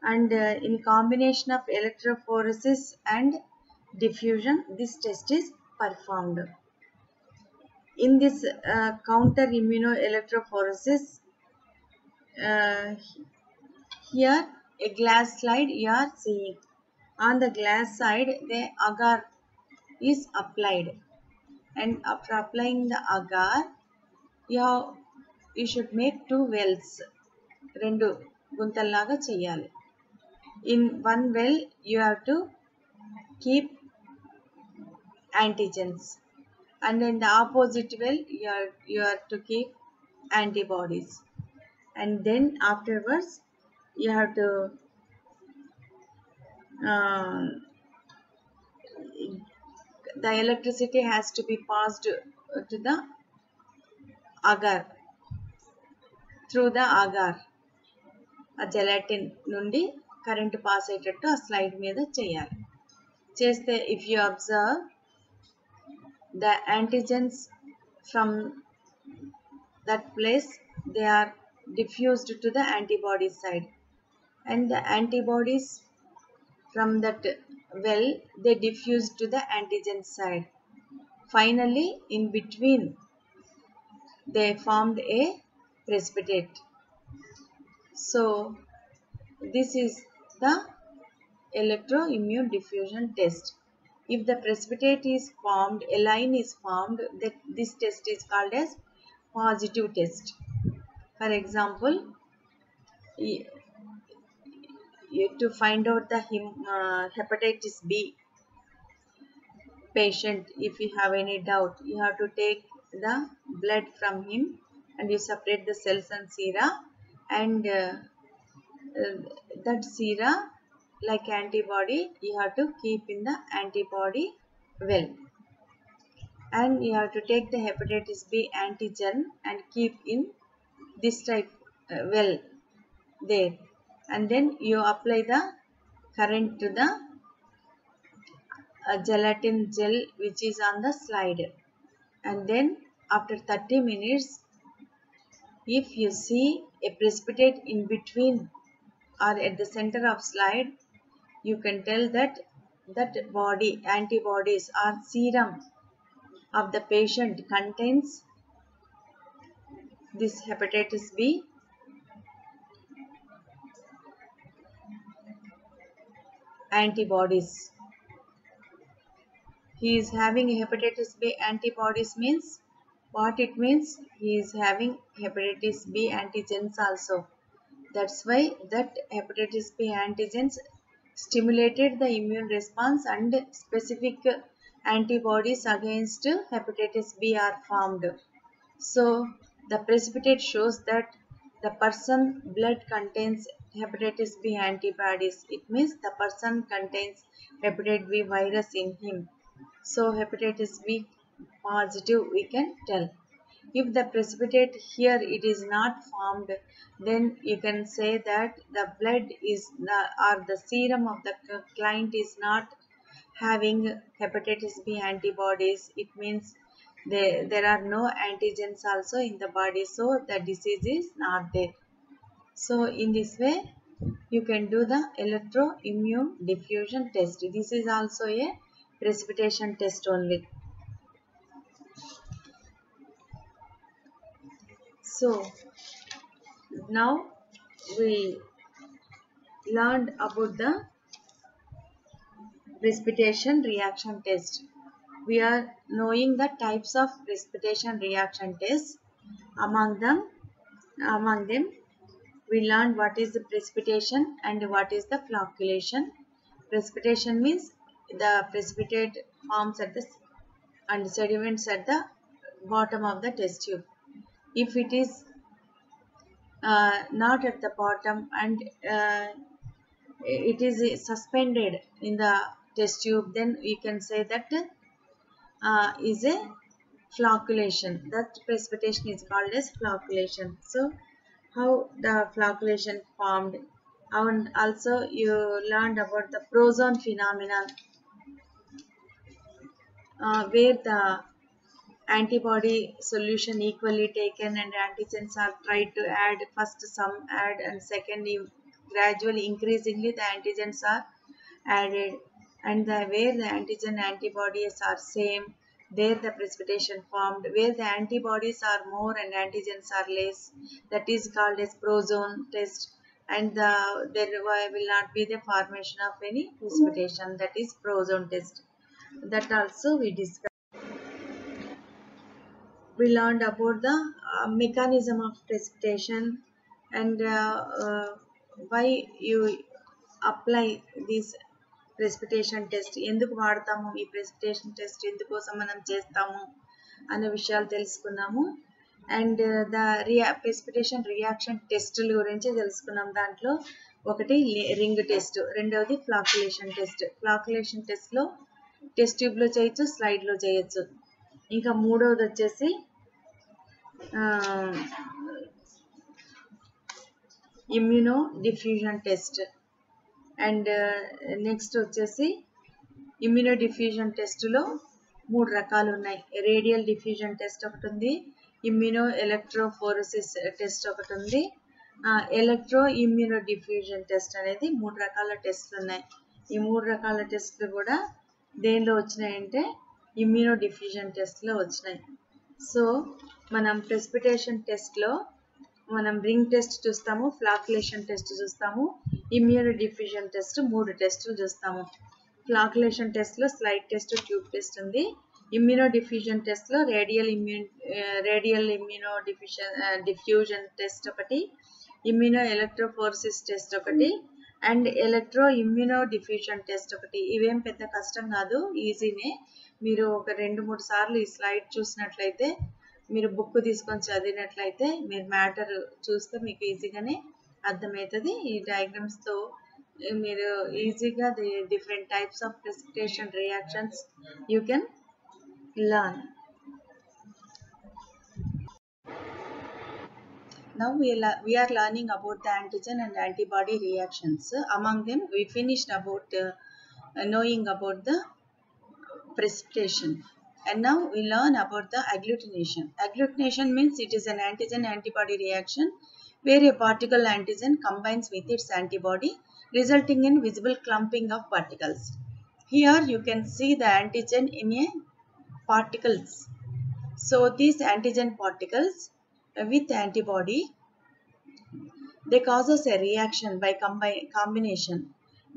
and in combination of electrophoresis and diffusion, this test is performed. In this counter immunoelectrophoresis, here a glass slide you are seeing. On the glass side, the agar is applied, and after applying the agar, you should make 2 wells, rendu guntalaga cheyali. In one well you have to keep antigens, and in the opposite well you are to keep antibodies, and then afterwards you have to the electricity has to be passed to the agar, through the agar, ఆ gelatin నుండి current pass అయ్యేటట్టు ఆ slide మీద చేయాలి. చేస్తే if you observe the antigens from that place, they are diffused to the antibody side, and the antibodies from that well, they diffuse to the antigen side. Finally, in between, they formed a precipitate. So this is the electroimmune diffusion test. If the precipitate is formed, a line is formed, that this test is called as positive test. For example, to find out the hepatitis B patient, if you have any doubt, you have to take the blood from him and you separate the cells and sera, and that sera, like antibody, you have to keep in the antibody well, and you have to take the hepatitis B antigen and keep in this type well there, and then you apply the current to the gelatin gel which is on the slide, and then after 30 minutes, if you see a precipitate in between or at the center of slide, you can tell that that body antibodies or serum of the patient contains this hepatitis B antibodies. He is having hepatitis B antibodies means what it means? He is having hepatitis B antigens also. That's why that hepatitis B antigens stimulated the immune response and specific antibodies against hepatitis B are formed. So the precipitate shows that the person blood contains hepatitis B antibodies. It means the person contains hepatitis B virus in him. So hepatitis B positive we can tell. If the precipitate here it is not formed, then you can say that the blood is or the serum of the client is not having hepatitis B antibodies. It means there are no antigens also in the body, so the disease is not there. So in this way you can do the electroimmune diffusion test. This is also a precipitation test only. So now we learned about the precipitation reaction test. We are knowing the types of precipitation reaction tests. Among them we learned what is the precipitation and what is the flocculation. Precipitation means the precipitate forms at the and sediments at the bottom of the test tube. If it is not at the bottom and it is suspended in the test tube, then we can say that is a flocculation. That precipitation is called as flocculation. So how the flocculation formed, and also you learned about the Prozone phenomenon, where the antibody solution equally taken and antigens are tried to add. First some add and second gradually increasingly the antigens are added, and where the antigen antibodies are same, there the precipitation formed. Where the antibodies are more and antigens are less, that is called as Prozone test, and there will not be the formation of any precipitation, that is Prozone test. That also we discussed. We learned about the mechanism of precipitation and why you apply this precipitation test, ఎందుకు వాడతాము ఈ precipitation test, ఎందుకోసం మనం చేస్తాము అనే విషయాలు తెలుసుకున్నాము. And precipitation reaction టెస్టుల గురించి తెలుసుకున్నాం. దాంట్లో ఒకటి రింగ్ టెస్ట్, రెండవది ఫ్లాకులేషన్ టెస్ట్. ఫ్లాకులేషన్ టెస్ట్లో టెస్ట్ ట్యూబ్లో చేయొచ్చు, స్లైడ్లో చేయొచ్చు. ఇంకా మూడవది వచ్చేసి immuno diffusion test. And next వచ్చేసి ఇమ్యూనో డిఫ్యూజన్ టెస్ట్లో 3 రకాలు ఉన్నాయి. రేడియల్ డిఫ్యూజన్ టెస్ట్ ఒకటి ఉంది, ఇమ్యూనో ఎలక్ట్రోఫోరసిస్ టెస్ట్ ఒకటి ఉంది, ఎలక్ట్రో ఇమ్యూనో డిఫ్యూజన్ టెస్ట్ అనేది 3 రకాల టెస్ట్లు ఉన్నాయి. ఈ 3 రకాల టెస్ట్లు కూడా దేనిలో వచ్చినాయంటే ఇమ్యూనో డిఫ్యూజన్ టెస్ట్లో వచ్చినాయి. సో మనం ప్రెసిపిటేషన్ టెస్ట్లో మనం రింగ్ టెస్ట్ చూస్తాము, ఫ్లాకులేషన్ టెస్ట్ చూస్తాము, ఇమ్యూనో డిఫ్యూజన్ టెస్ట్ 3 టెస్టులు చూస్తాము. ఫ్లాకులేషన్ టెస్ట్లో స్లైడ్ టెస్ట్, ట్యూబ్ టెస్ట్ ఉంది. ఇమ్యూనో డిఫ్యూజన్ టెస్ట్లో రేడియల్ ఇమ్యూనో డిఫ్యూజన్ టెస్ట్ ఒకటి, ఇమ్యూనో ఎలక్ట్రోఫోరసిస్ టెస్ట్ ఒకటి, and electro immuno diffusion test ఒకటి. ఇవేం పెద్ద కష్టం కాదు, ఈజీనే. మీరు ఒక 2-3 సార్లు ఈ స్లైడ్ చూసినట్లయితే, మీరు బుక్ తీసుకొని చదివినట్లయితే, మీరు మ్యాటర్ చూస్తే మీకు ఈజీగానే అర్థమవుతుంది. ఈ డయాగ్రామ్స్తో మీరు ఈజీగా different types of precipitation reactions you can learn. Now we are learning about the antigen and antibody reactions. Among them, we finished about knowing about the precipitation, and now we learn about the agglutination. Agglutination means it is an antigen-antibody reaction where a particle antigen combines with its antibody, resulting in visible clumping of particles. Here you can see the antigen in a particles. So these antigen particles with antibody, they causes a reaction by combination.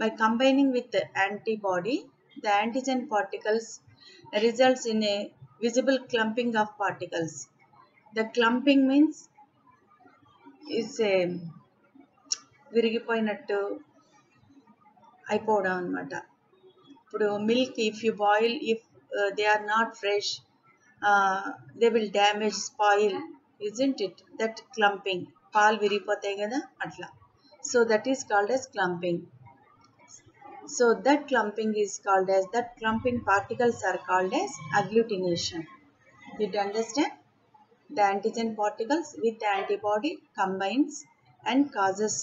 By combining with the antibody, the antigen particles results in a visible clumping of particles. The clumping means it's a విరిగిపోయినట్టు అయిపోవడం అన్నమాట. ఇప్పుడు milk if you boil, if they are not fresh, they will damage, spoil, isn't it? That clumping, పాలు విరిగిపోతాయి కదా అట్లా. So that is called as clumping. So that clumping is called as, that clumping particles are called as agglutination. Did you understand? The antigen particles with the antibody combines and causes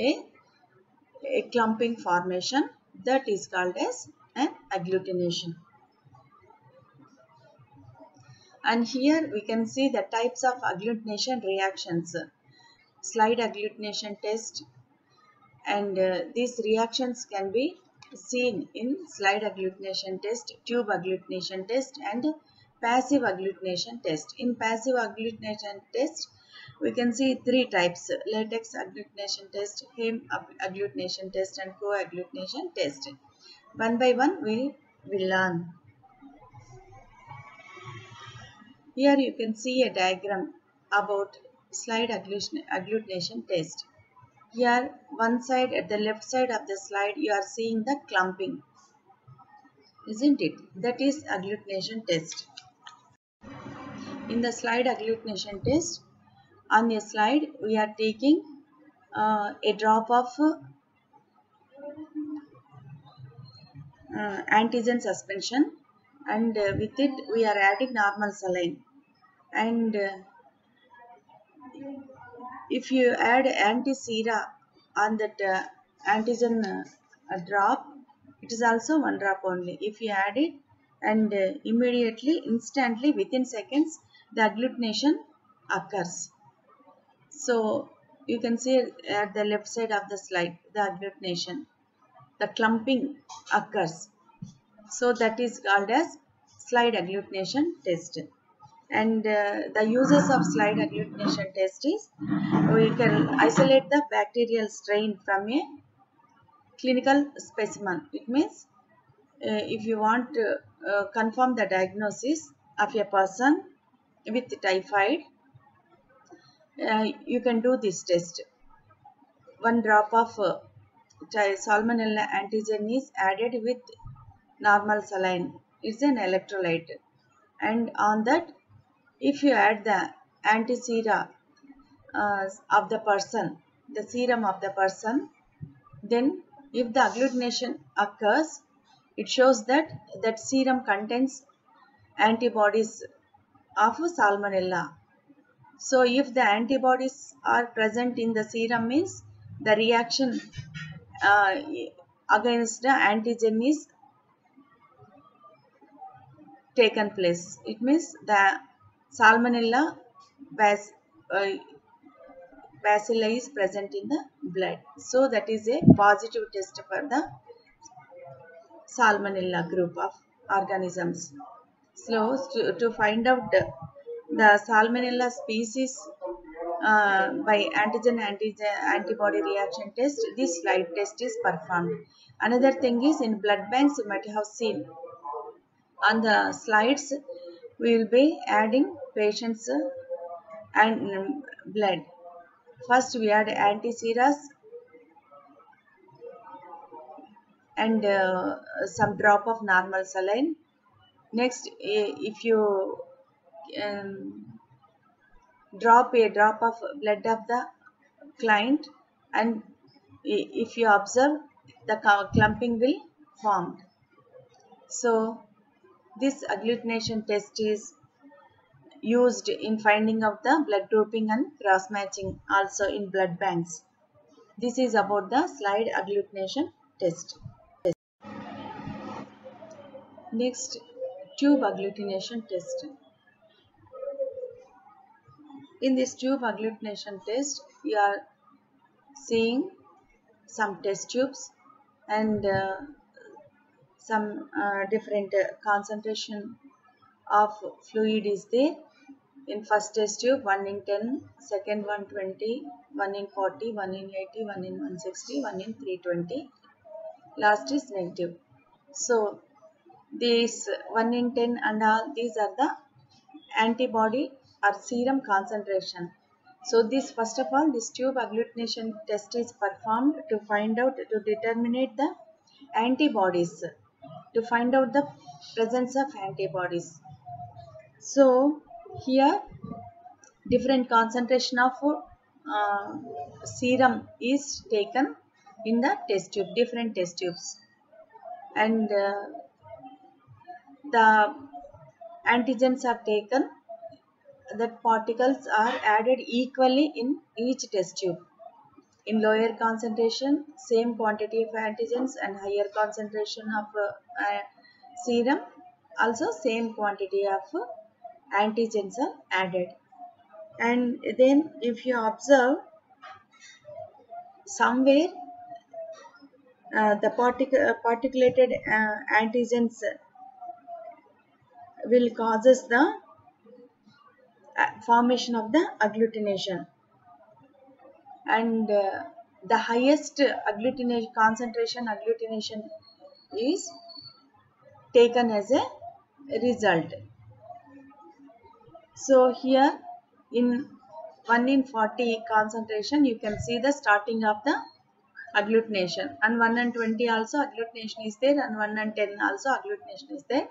a clumping formation, that is called as an agglutination. And here we can see the types of agglutination reactions. Slide agglutination test, and these reactions can be seen in slide agglutination test, tube agglutination test, and passive agglutination test. In passive agglutination test, we can see 3 types: latex agglutination test, heme agglutination test, and co-agglutination test. One by one we will learn. Here you can see a diagram about slide agglutination test. Here one side, at the left side of the slide, you are seeing the clumping, isn't it? That is agglutination test. In the slide agglutination test, on a slide we are taking a drop of antigen suspension, and with it we are adding normal saline. And if you add anti-sera on that antigen drop, it is also 1 drop only. If you add it, and immediately, instantly, within seconds, the agglutination occurs. So you can see at the left side of the slide, the agglutination, the clumping occurs. So that is called as slide agglutination test. And the uses of slide agglutination test is, we can isolate the bacterial strain from a clinical specimen. It means if you want to confirm the diagnosis of a person with typhoid, you can do this test. 1 drop of Salmonella antigen is added with normal saline. It's an electrolyte, and on that, if you add the antisera of the person, the serum of the person, then if the agglutination occurs, it shows that that serum contains antibodies of Salmonella. So if the antibodies are present in the serum, means the reaction uh, against the antigen is taken place. It means the Salmonella uh, bacilli is present in the blood. So that is a positive test for the Salmonella group of organisms. So to find out the Salmonella species by antibody reaction test, this slide test is performed. Another thing is, in blood banks you might have seen on the slides, we will be adding patients and blood. First we add antiserums and some drop of normal saline. Next, if you drop a drop of blood of the client, and if you observe, the clumping will form. So this agglutination test is used in finding out the blood grouping and cross matching also in blood banks. This is about the slide agglutination test. Next, tube agglutination test. In this tube agglutination test, you are seeing some test tubes and some different concentration of fluid is there. In first test tube, 1 in 10, second 120, 1 in 40, 1 in 80, 1 in 160, 1 in 320. Last is negative. So these 1 in 10 and all, these are the antibody or serum concentration. So this, first of all, this tube agglutination test is performed to find out, to determine the antibodies, to find out the presence of antibodies. So here different concentration of serum is taken in the test tube, different test tubes, and the antigens are taken, that particles are added equally in each test tube. In lower concentration, same quantity of antigens, and higher concentration of serum, also same quantity of antigens are added. And then if you observe, somewhere the particulated antigens will causes the formation of the agglutination, and the highest agglutination concentration agglutination is taken as a result. So here in 1 in 40 concentration, you can see the starting of the agglutination, and 1 and 20 also agglutination is there, and 1 and 10 also agglutination is there,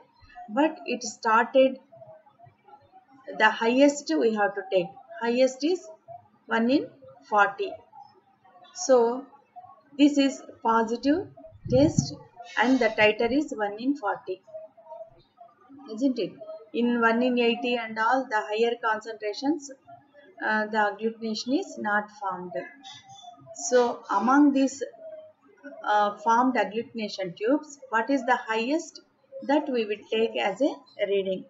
but it started, the highest we have to take, highest is 1 in 40. So this is positive test, and the titer is 1 in 40, isn't it? In 1 in 80 and all the higher concentrations, the agglutination is not formed. So among these formed agglutination tubes, what is the highest that we will take as a reading?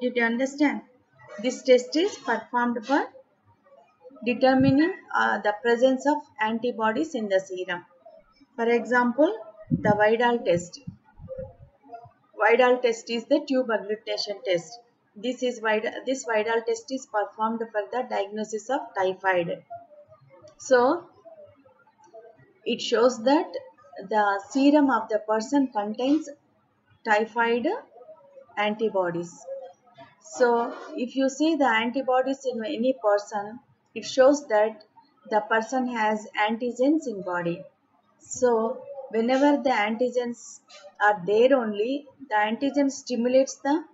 Did you understand? This test is performed for determining the presence of antibodies in the serum. For example, the Vidal test. Vidal test is the tube agglutination test. This Vidal test is performed for the diagnosis of typhoid. So it shows that the serum of the person contains typhoid antibodies. So if you see the antibodies in any person, it shows that the person has antigens in body. So whenever the antigens are there only, the antigen stimulates the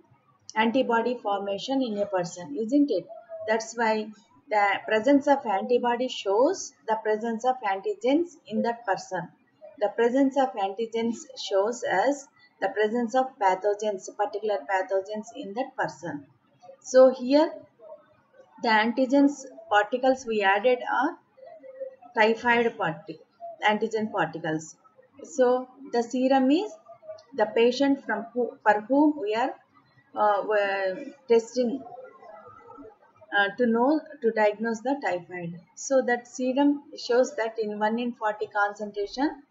antibody formation in a person, isn't it? That's why the presence of antibody shows the presence of antigens in that person. The presence of antigens shows us the presence of pathogens, particular pathogens in that person. So here the antigens particles we added are typhoid antigen particles. So the serum is the patient for whom we are testing to diagnose the typhoid. So that serum shows that in 1 in 40 concentration,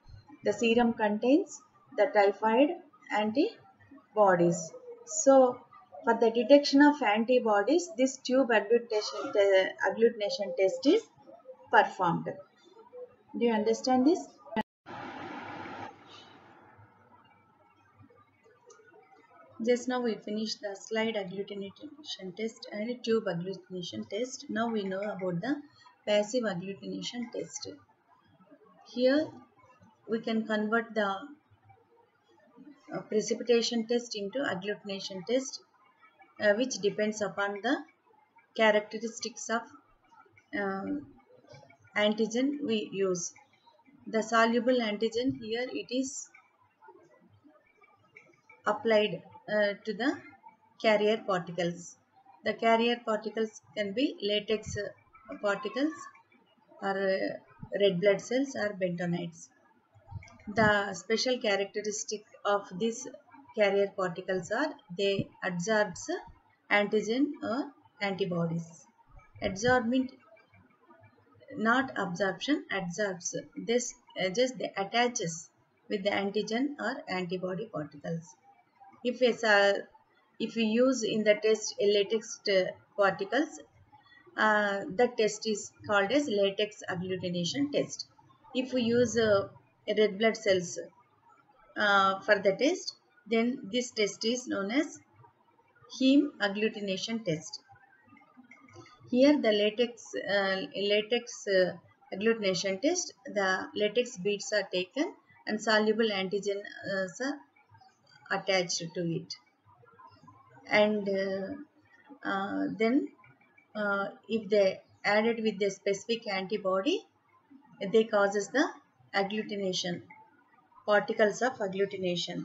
the serum contains the typhoid antibodies. So for the detection of antibodies, this tube agglutination test is performed. Do you understand this? Just now we finished the slide agglutination test and tube agglutination test. Now we know about the passive agglutination test. Here we can convert the precipitation test into agglutination test, which depends upon the characteristics of antigen we use. The soluble antigen here it is applied to the carrier particles. The carrier particles can be latex particles or red blood cells or bentonites. The special characteristic of these carrier particles are they absorbs antigen or antibodies. Absorbment, not absorption, absorbs. This just they attaches with the antigen or antibody particles. If we use in the test latex particles, the test is called as latex agglutination test. If we use red blood cells for the test, then this test is known as heme agglutination test. Here the latex agglutination test, the latex beads are taken and soluble antigen are attached to it, and then if they added with the specific antibody, they causes the agglutination, particles of agglutination.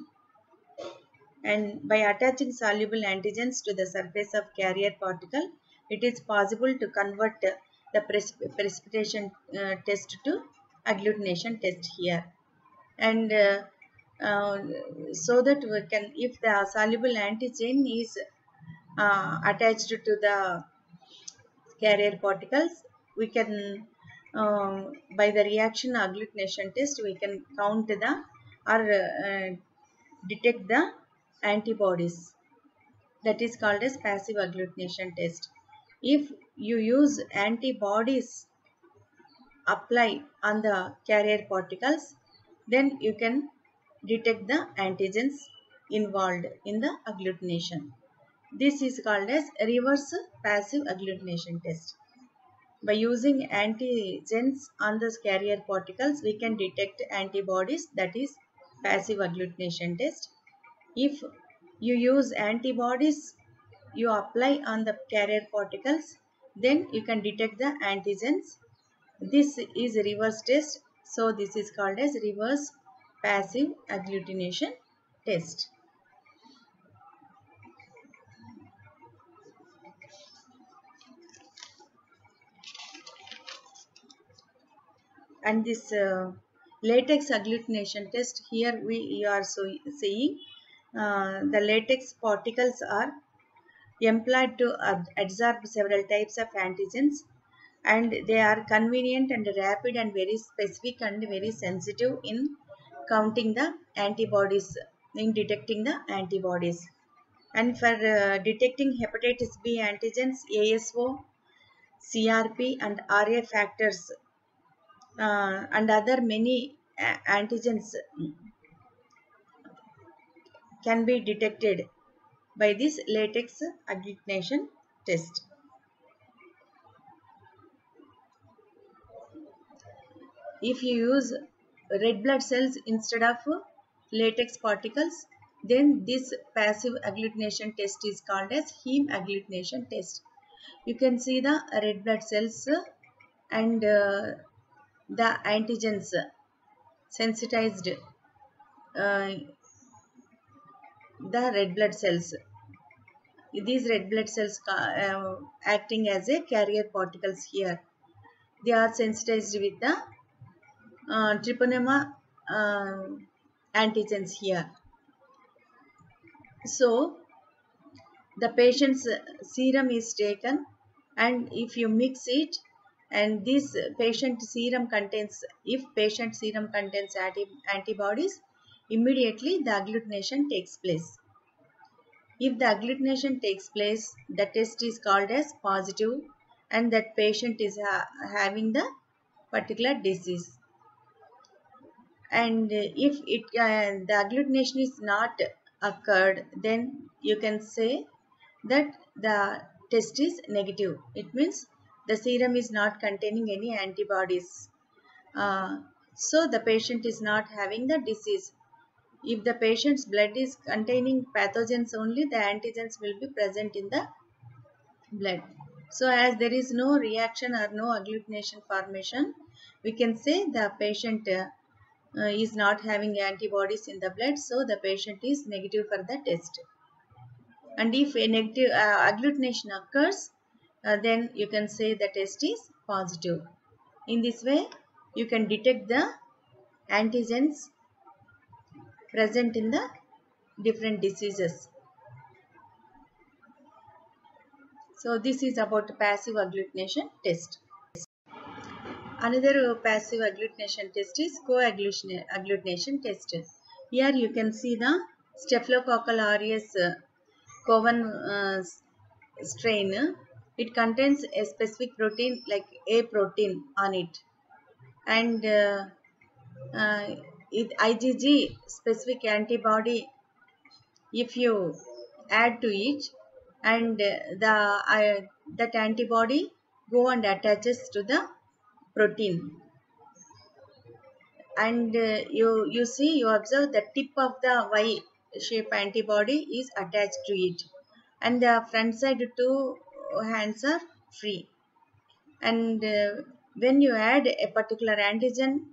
And by attaching soluble antigens to the surface of carrier particle, it is possible to convert the precipitation test to agglutination test here. And so that we can, if the soluble antigen is attached to the carrier particles, we can by the reaction agglutination test we can count the or detect the antibodies. That is called as passive agglutination test. If you use antibodies apply on the carrier particles, then you can detect the antigens involved in the agglutination. This is called as reverse passive agglutination test. By using antigens on the carrier particles, we can detect antibodies, that is passive agglutination test. If you use antibodies, you apply on the carrier particles, then you can detect the antigens. This is a reverse test. So this is called as reverse passive agglutination test. And this latex agglutination test, here you are seeing the latex particles are employed to absorb several types of antigens, and they are convenient and rapid and very specific and very sensitive in counting the antibodies, in detecting the antibodies. And for detecting hepatitis B antigens, ASO, CRP and RA factors and other many antigens can be detected by this latex agglutination test. If you use red blood cells instead of latex particles, then this passive agglutination test is called as heme agglutination test. You can see the red blood cells and the antigens sensitized the red blood cells. These red blood cells acting as a carrier particles here. They are sensitized with the treponema antigens here. So the patient's serum is taken, and if you mix it, and this patient serum contains, if patient serum contains antibodies, immediately the agglutination takes place. If the agglutination takes place, the test is called as positive, and that patient is having the particular disease. And if the agglutination is not occurred, then you can say that the test is negative. It means the serum is not containing any antibodies. So the patient is not having the disease. If the patient's blood is containing pathogens only, the antigens will be present in the blood. So as there is no reaction or no agglutination formation, we can say the patient is not having antibodies in the blood, so the patient is negative for the test. And if a negative agglutination occurs, then you can say the test is positive. In this way, you can detect the antigens present in the different diseases. So this is about passive agglutination test. Another passive agglutination test is co-agglutination test. Here you can see the Staphylococcal aureus coven strain. It contains a specific protein like A protein on it, and IgG specific antibody, if you add to it, and that antibody go and attaches to the protein, and you see, you observe the tip of the Y shape antibody is attached to it, and the front side two hands are free. And when you add a particular antigen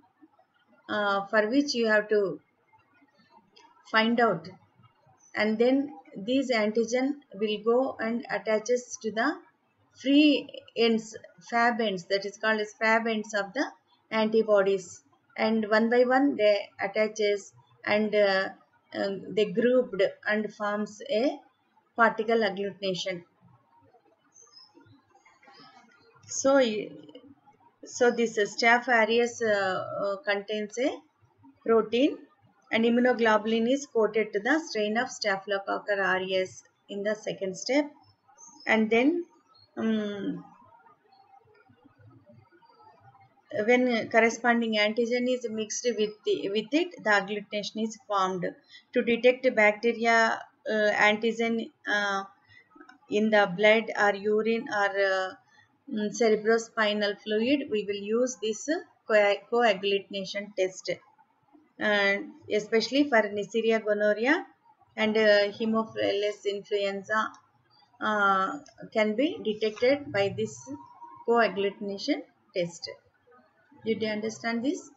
for which you have to find out, and then these antigen will go and attaches to the free ends, fab ends, that is called as fab ends of the antibodies, and one by one they attaches, and they grouped and forms a particle agglutination. So this Staph aureus contains a protein, and immunoglobulin is coated to the strain of Staphylococcus aureus in the second step, and then when corresponding antigen is mixed with it, the agglutination is formed. To detect bacteria antigen in the blood or urine or cerebrospinal fluid, we will use this coagglutination test, especially for Neisseria gonorrhea and Haemophilus influenza can be detected by this coagglutination test. Did you understand this?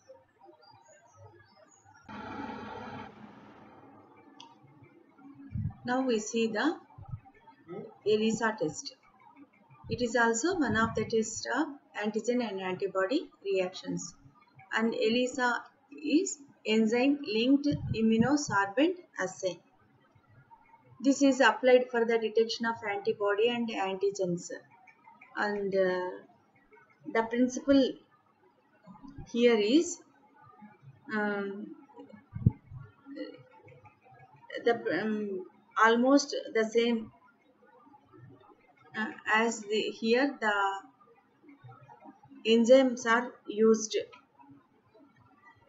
Now we see the ELISA test. It is also one of the tests of antigen and antibody reactions. And ELISA is enzyme linked immunosorbent assay. This is applied for the detection of antibody and antigens. And the principle here is almost the same as here the enzymes are used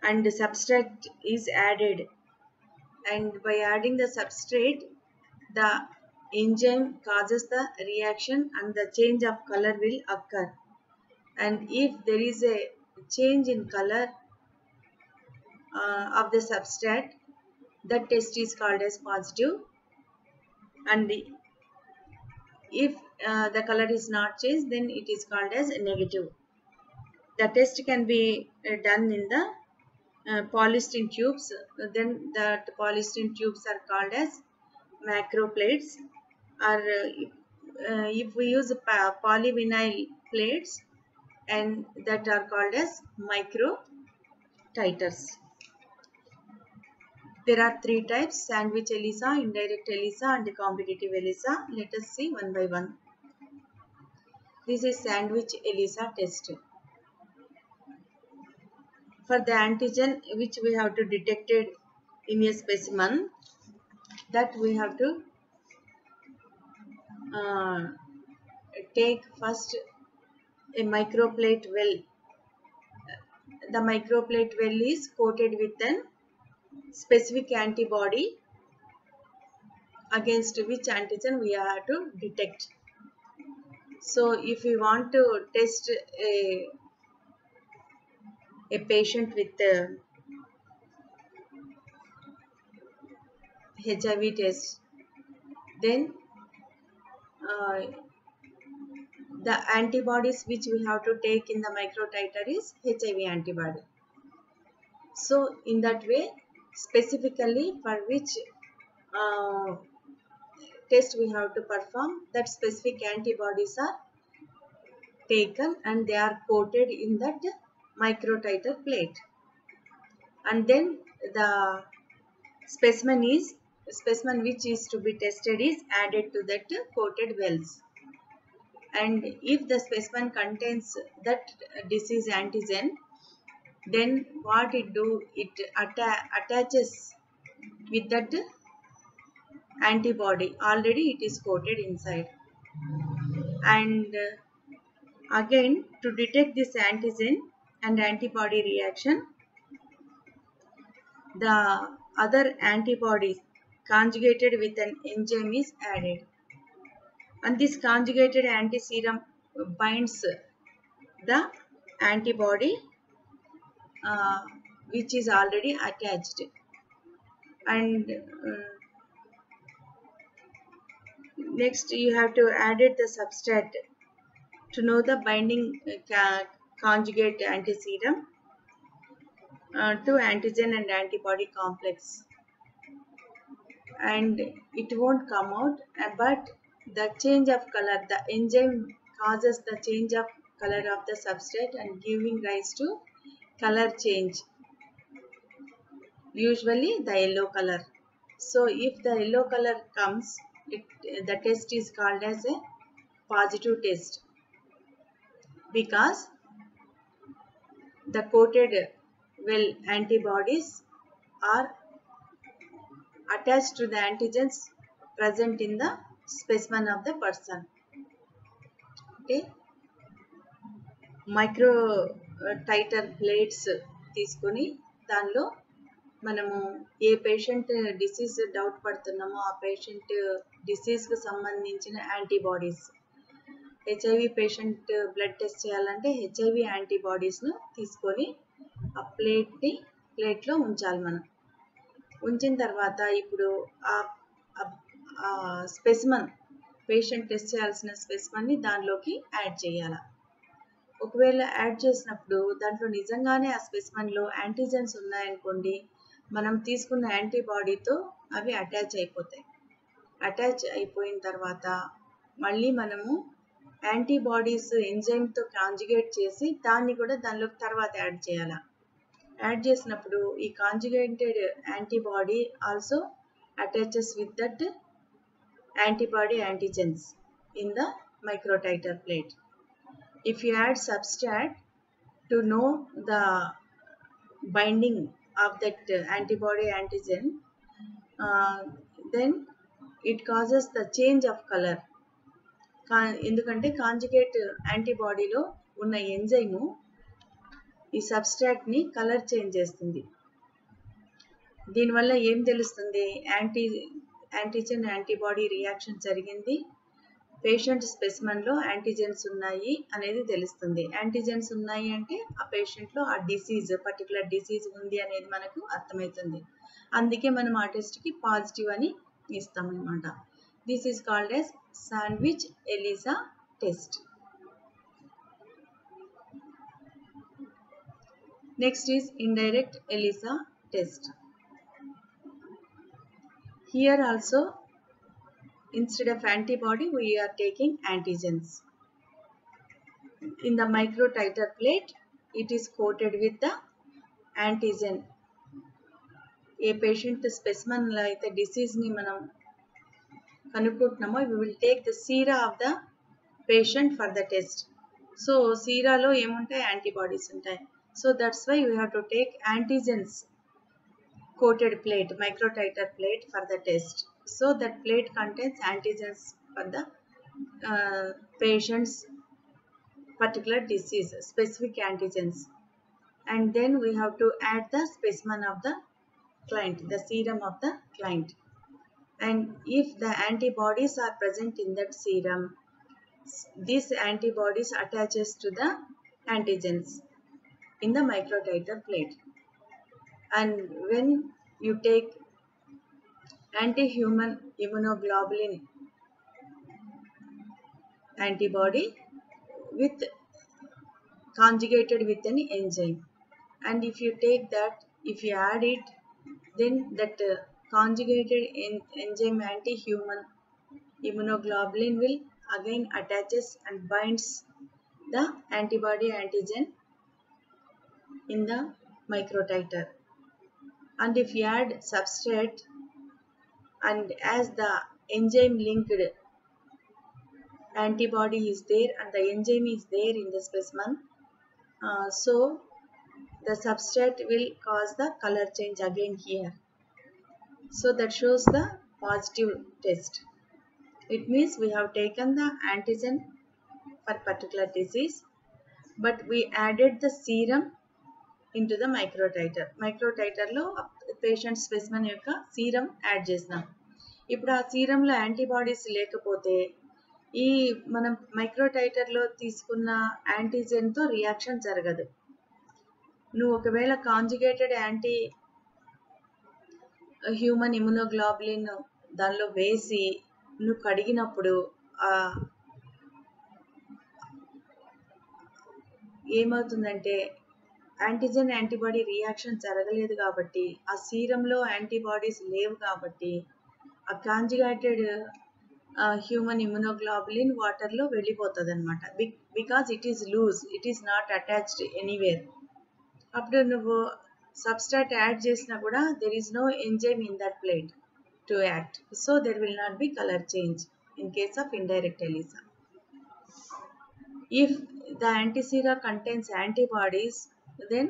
and the substrate is added, and by adding the substrate, the enzyme causes the reaction and the change of color will occur. And if there is a change in color of the substrate, that test is called as positive. And if the color is not changed, then it is called as negative. The test can be done in the polystyrene tubes. Then the polystyrene tubes are called as macroplates, or if we use polyvinyl plates, and that are called as micro titers. There are three types: sandwich ELISA, indirect ELISA, and competitive ELISA. Let us see one by one. This is sandwich ELISA test. For the antigen which we have to detect it in a specimen, that we have to take first a microplate well. The microplate well is coated with an specific antibody against which antigen we have to detect. So if we want to test a patient with HIV test, then the antibodies which we have to take in the microtiter is HIV antibody. So in that way, specifically for which test we have to perform, that specific antibodies are taken and they are coated in that microtiter plate, and then the specimen which is to be tested is added to that coated wells. And if the specimen contains that disease antigen, then what it do, it attaches with that antibody, already it is coated inside. And again, to detect this antigen and antibody reaction, the other antibody conjugated with an enzyme is added, and this conjugated antiserum binds the antibody which is already attached. And next you have to add the substrate to know the binding conjugate antiserum to antigen and antibody complex, and it won't come out, but the change of color, the enzyme causes the change of color of the substrate and giving rise to color change, usually the yellow color. So if the yellow color comes, the test is called as a positive test, because the coated well antibodies are attached to the antigens present in the specimen of the person. Okay, micro tighter plates తీసుకొని దానిలో మనము ఏ patient disease doubt పడుతున్నామో ఆ patient డిసీజ్కి సంబంధించిన antibodies, HIV patient blood test చేయాలంటే HIV యాంటీబాడీస్ను తీసుకొని ఆ ప్లేట్లో ఉంచాలి. మనం ఉంచిన తర్వాత ఇప్పుడు ఆ స్పెసిమన్, పేషెంట్ టెస్ట్ చేయాల్సిన స్పెసిమన్ని దానిలోకి యాడ్ చేయాలి. ఒకవేళ యాడ్ చేసినప్పుడు దాంట్లో నిజంగానే ఆ స్పెసిమన్లో యాంటీజెన్స్ ఉన్నాయనుకోండి, మనం తీసుకున్న యాంటీబాడీతో అవి అటాచ్ అయిపోతాయి. అటాచ్ అయిపోయిన తర్వాత మళ్ళీ మనము యాంటీబాడీస్ ఎంజైమ్తో కాంజుగేట్ చేసి దాన్ని కూడా దానిలోకి తర్వాత యాడ్ చేయాలి. యాడ్ చేసినప్పుడు ఈ conjugated antibody also attaches with that antibody antigens in the microtiter plate. If you add substrate to know the binding of that antibody antigen, then it causes the change of color. ఎందుకంటే conjugate యాంటీబాడీలో ఉన్న enzyme ఈ సబ్స్ట్రాట్ని colour change చేస్తుంది. దీనివల్ల ఏం తెలుస్తుంది? Antigen antibody reaction జరిగింది, patient స్పెసిమన్లో antigens ఉన్నాయి అనేది తెలుస్తుంది. యాంటీజెన్స్ ఉన్నాయి అంటే ఆ పేషెంట్లో ఆ డిసీజ్, పర్టికులర్ డిసీజ్ ఉంది అనేది మనకు అర్థమవుతుంది. అందుకే మనం ఆ టెస్ట్కి పాజిటివ్ అని ఇస్తామన్నమాట. This is called as sandwich ELISA test. Next is indirect ELISA test. Here also, instead of antibody, we are taking antigens. In the microtiter plate, it is coated with the antigen. A patient specimen like the disease ni manam kanukuntunnamo, we will take the sera of the patient for the test. So sera lo emuntayi, antibodies untayi. So that's why we have to take antigens coated plate, microtiter plate for the test. So that plate contains antigens for the patient's particular disease, specific antigens. And then we have to add the specimen of the client, the serum of the client. And if the antibodies are present in that serum, these antibodies attaches to the antigens in the microtiter plate. And when you take anti-human immunoglobulin antibody with conjugated with an enzyme, and if you take that, if you add it, then that conjugated enzyme anti-human immunoglobulin will again attaches and binds the antibody antigen in the microtiter. And if you add substrate, and as the enzyme linked antibody is there and the enzyme is there in the specimen, so the substrate will cause the color change again here. So that shows the positive test. It means we have taken the antigen for particular disease, but we added the serum into the microtiter. Microtiter lo patient specimen యొక్క serum add చేసినాం. ఇప్పుడు ఆ సీరంలో antibodies లేకపోతే ఈ మనం మైక్రోటైటర్లో తీసుకున్న యాంటీజెన్తో reaction జరగదు. నువ్వు ఒకవేళ కాంజుగేటెడ్ యాంటీ హ్యూమన్ ఇమ్యునోగ్లోబులిన్ దానిలో వేసి నువ్వు కడిగినప్పుడు ఏమవుతుందంటే యాంటీజెన్ యాంటీబాడీ రియాక్షన్ జరగలేదు కాబట్టి, ఆ సీరంలో యాంటీబాడీస్ లేవు కాబట్టి ఆ కాంజుగేటెడ్ హ్యూమన్ ఇమ్యునోగ్లోబులిన్ వాటర్లో వెళ్ళిపోతుంది అనమాట. Because it is loose, it is not attached anywhere. అప్పుడు నువ్వు సబ్స్ట్రాట్ యాడ్ చేసినా కూడా there is no enzyme in that plate to act. So there will not be colour change in case of indirect ELISA. If the antisera contains antibodies, then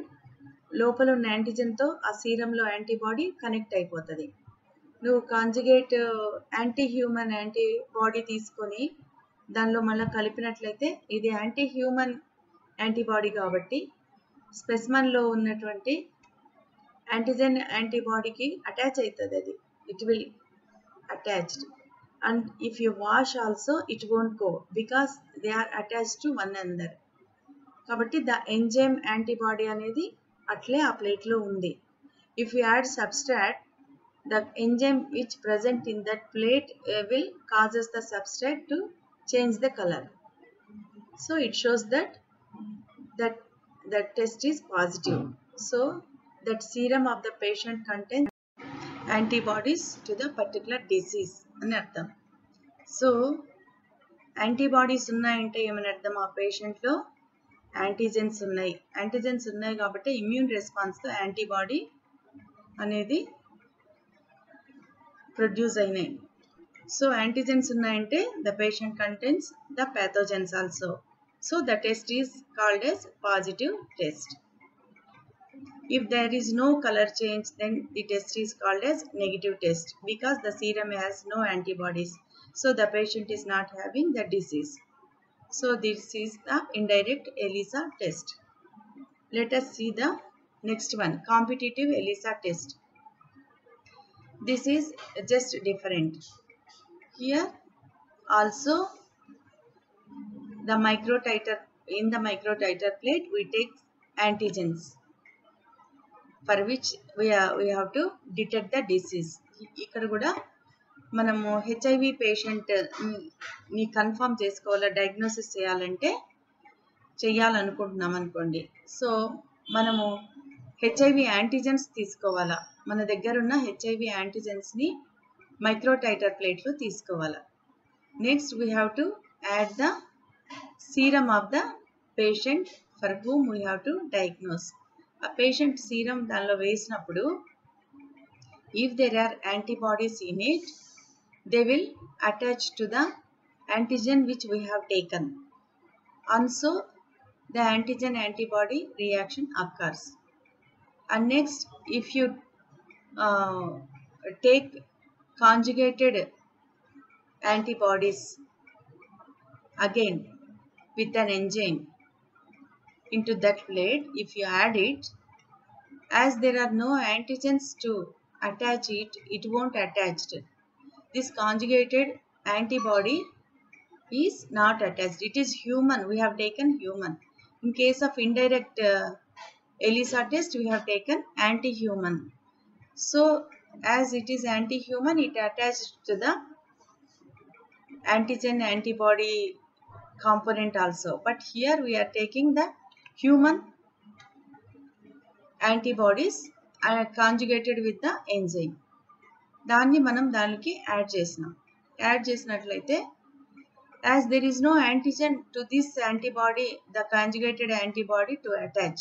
లోపల ఉన్న యాంటీజెన్తో ఆ సీరంలో antibody connect అయిపోతుంది. నువ్వు conjugate anti human antibody తీసుకొని దానిలో మళ్ళీ కలిపినట్లయితే ఇది anti human antibody కాబట్టి స్పెసిమన్లో ఉన్నటువంటి యాంటీజెన్ యాంటీబాడీకి అటాచ్ అవుతుంది. అది it will attached. And if you wash also, it won't go because they are attached to one another. కాబట్టి the enzyme antibody అనేది అట్లే ఆ ప్లేట్లో ఉంది. If you add substrate, the enzyme which present in that plate will causes the substrate to change the color. So it shows that that test is positive. So that serum of the patient contains antibodies to the particular disease అని అర్థం. So antibodies ఉన్నాయంటే ఏమని అర్థం? ఆ పేషెంట్లో antigens ఉన్నాయి కాబట్టి immune రెస్పాన్స్తో antibody అనేది produce అయినాయి. సో యాంటీజెన్స్ ఉన్నాయంటే the patient contains the pathogens also. So the test is called as positive test. If there is no color change, then the test is called as negative test because the serum has no antibodies. So the patient is not having the disease. So this is the indirect ELISA test. Let us see the next one, competitive ELISA test. This is just different. Here also the microtiter, in the microtiter plate we take antigens for which we have to detect the disease. ఇక్కడ కూడా మనము HIV patient ని confirm చేసుకోవాలా, diagnosis చేయాలనుకుంటున్నాం అనుకోండి. So మనము HIV antigens తీసుకోవాలా. మన దగ్గర ఉన్న హెచ్ఐవి యాంటీజెన్స్ని మైక్రోటైటర్ ప్లేట్లో తీసుకోవాలా. Next we have to add the serum of the patient for whom we have to diagnose. ఆ పేషెంట్ సీరం దానిలో వేసినప్పుడు if there are antibodies in it, they will attach to the antigen which we have taken, and so the antigen antibody reaction occurs. And next, if you take conjugated antibodies again with an enzyme into that plate, if you add it, as there are no antigens to attach it, it won't attach. This conjugated antibody is not attached. It is human. We have taken human. In case of indirect ELISA test, we have taken anti-human. So as it is anti-human, it attached to the antigen antibody component also. But here we are taking the human antibodies conjugated with the enzyme. దాన్ని మనం దానికి add చేసినట్లయితే, as there is no antigen to this antibody, the conjugated antibody to attach,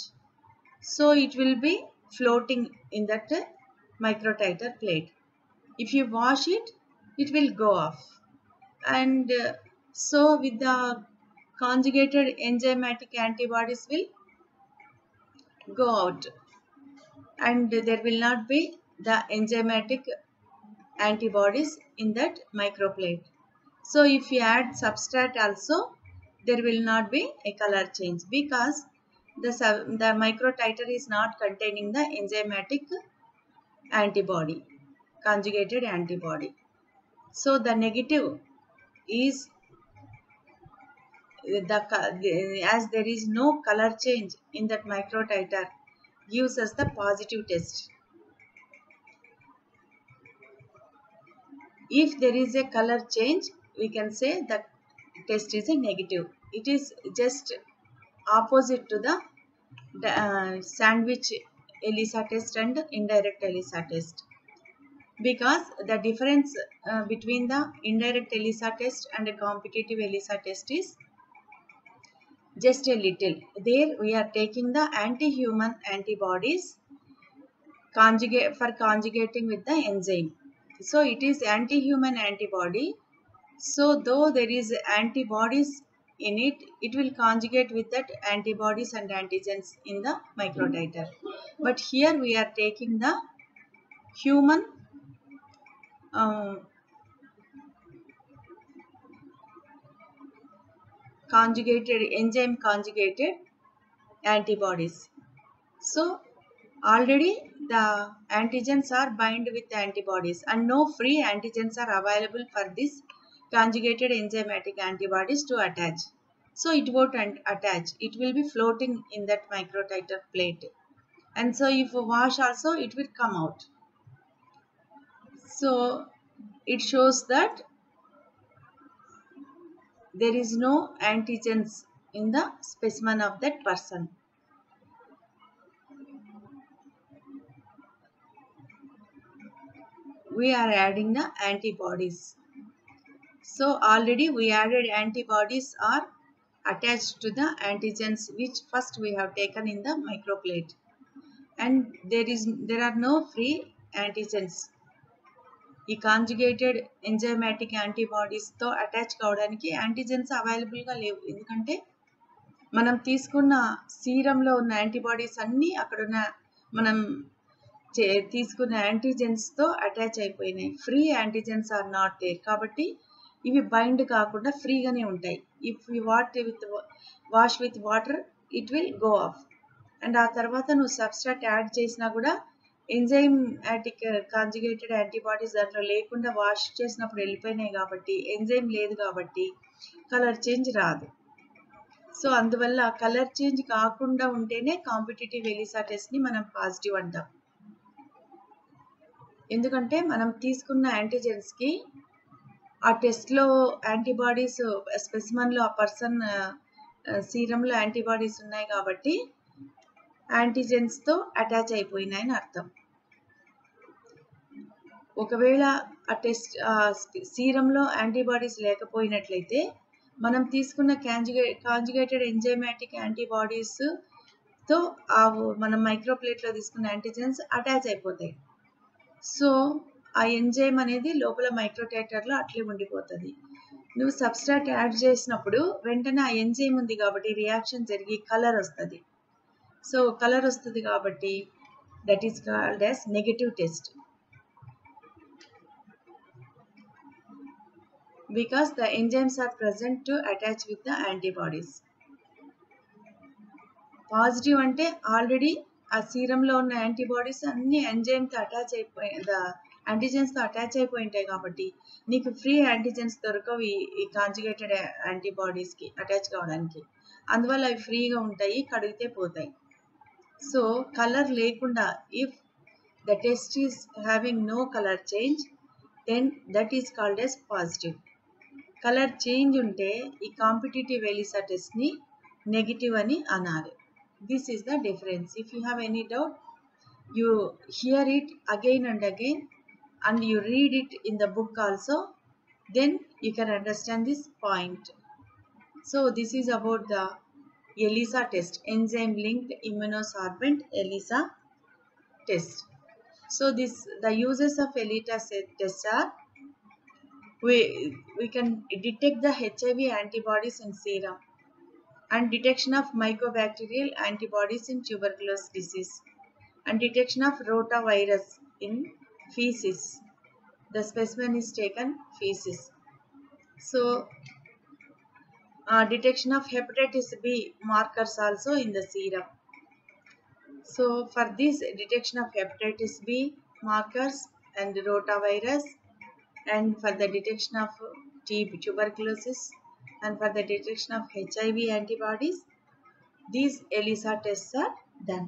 so it will be floating in that microtiter plate. If you wash it, it will go off, and so with the conjugated enzymatic antibodies will go out, and there will not be the enzymatic antibodies in that microplate. So if you add substrate also, there will not be a color change, because the microtiter is not containing the enzymatic antibody, conjugated antibody. So the negative is as there is no color change in that microtiter, gives us the positive test. If there is a color change, we can say the test is a negative. It is just opposite to the sandwich ELISA test and indirect ELISA test, because the difference between the indirect ELISA test and a competitive ELISA test is just a little. There we are taking the anti-human antibodies for conjugating with the enzyme. So it is anti-human antibody. So though there is antibodies in it, it will conjugate with that antibodies and antigens in the microtiter. But here we are taking the human enzyme conjugated antibodies. So already the antigens are bind with antibodies, and no free antigens are available for this conjugated enzymatic antibodies to attach. So it won't attach. It will be floating in that microtiter plate, and so if you wash also, it will come out. So it shows that there is no antigens in the specimen of that person. We are adding the antibodies. So already we added antibodies are attached to the antigens which first we have taken in the microplate, and there are no free antigens. ఈ conjugated enzymatic యాంటీబాడీస్తో attach కావడానికి antigens అవైలబుల్గా లేవు, ఎందుకంటే మనం తీసుకున్న సీరంలో ఉన్న antibodies అన్నీ అక్కడున్న మనం తీసుకున్న యాంటీజెన్స్తో అటాచ్ అయిపోయినాయి. Free antigens are not there, కాబట్టి ఇవి బైండ్ కాకుండా ఫ్రీగానే ఉంటాయి. If you wash with water, it will go off. And ఆ తర్వాత నువ్వు సబ్స్ట్రాట్ యాడ్ చేసినా కూడా ఎంజైమాటిక్ కాంజుగేటెడ్ యాంటీబాడీస్ దాంట్లో లేకుండా వాష్ చేసినప్పుడు వెళ్ళిపోయినాయి కాబట్టి, ఎంజైమ్ లేదు కాబట్టి కలర్ చేంజ్ రాదు. సో అందువల్ల కలర్ చేంజ్ కాకుండా ఉంటేనే కాంపిటేటివ్ ఎలిసా టెస్ట్ని మనం పాజిటివ్ అంటాం. ఎందుకంటే మనం తీసుకున్న యాంటీజెన్స్కి ఆ టెస్ట్లో యాంటీబాడీస్ స్పెసిమన్లో ఆ పర్సన్ సీరంలో యాంటీబాడీస్ ఉన్నాయి కాబట్టి యాంటీజెన్స్తో అటాచ్ అయిపోయినాయని అర్థం. ఒకవేళ ఆ టెస్ట్ సీరంలో యాంటీబాడీస్ లేకపోయినట్లయితే మనం తీసుకున్న కాంజుగేటెడ్ ఎంజైమాటిక్ యాంటీబాడీస్తో మనం మైక్రోప్లేట్లో తీసుకున్న యాంటీజెన్స్ అటాచ్ అయిపోతాయి. సో ఆ ఎంజైమ్ అనేది లోపల మైక్రోటైటర్లో అట్లే ఉండిపోతుంది. నువ్వు సబ్స్ట్రాట్ యాడ్ చేసినప్పుడు వెంటనే ఆ ఎంజైమ్ ఉంది కాబట్టి రియాక్షన్ జరిగి కలర్ వస్తుంది. సో కలర్ వస్తుంది కాబట్టి that is called as negative test, because the enzymes are present to attach with the antibodies. Positive అంటే ఆల్రెడీ ఆ సీరంలో ఉన్న యాంటీబాడీస్ అన్ని ఎంజైమ్తో అటాచ్ అయిపోయి యాంటీజెన్స్తో అటాచ్ అయిపోయి ఉంటాయి కాబట్టి నీకు ఫ్రీ యాంటీజెన్స్ దొరకవు ఈ కాంజుగేటెడ్ యాంటీబాడీస్కి అటాచ్ కావడానికి. అందువల్ల అవి ఫ్రీగా ఉంటాయి, కడిగితే పోతాయి. సో కలర్ లేకుండా if the test is having no colour change then that is called as positive. Colour change ఉంటే ఈ కాంపిటేటివ్ ఎలిసా టెస్ట్ని నెగిటివ్ అని అనాలి. This is the difference. If you have any doubt you hear it again and again and you read it in the book also, then you can understand this point. So this is about the ELISA test, enzyme linked immunosorbent ELISA test. So the uses of ELISA test are we can detect the HIV antibodies in serum and detection of mycobacterial antibodies in tuberculosis disease and detection of rotavirus in feces. The specimen is taken feces. So detection of hepatitis B markers also in the serum. So for this detection of hepatitis B markers and rotavirus, and for the detection of tuberculosis, and for the detection of HIV antibodies, these ELISA tests are done.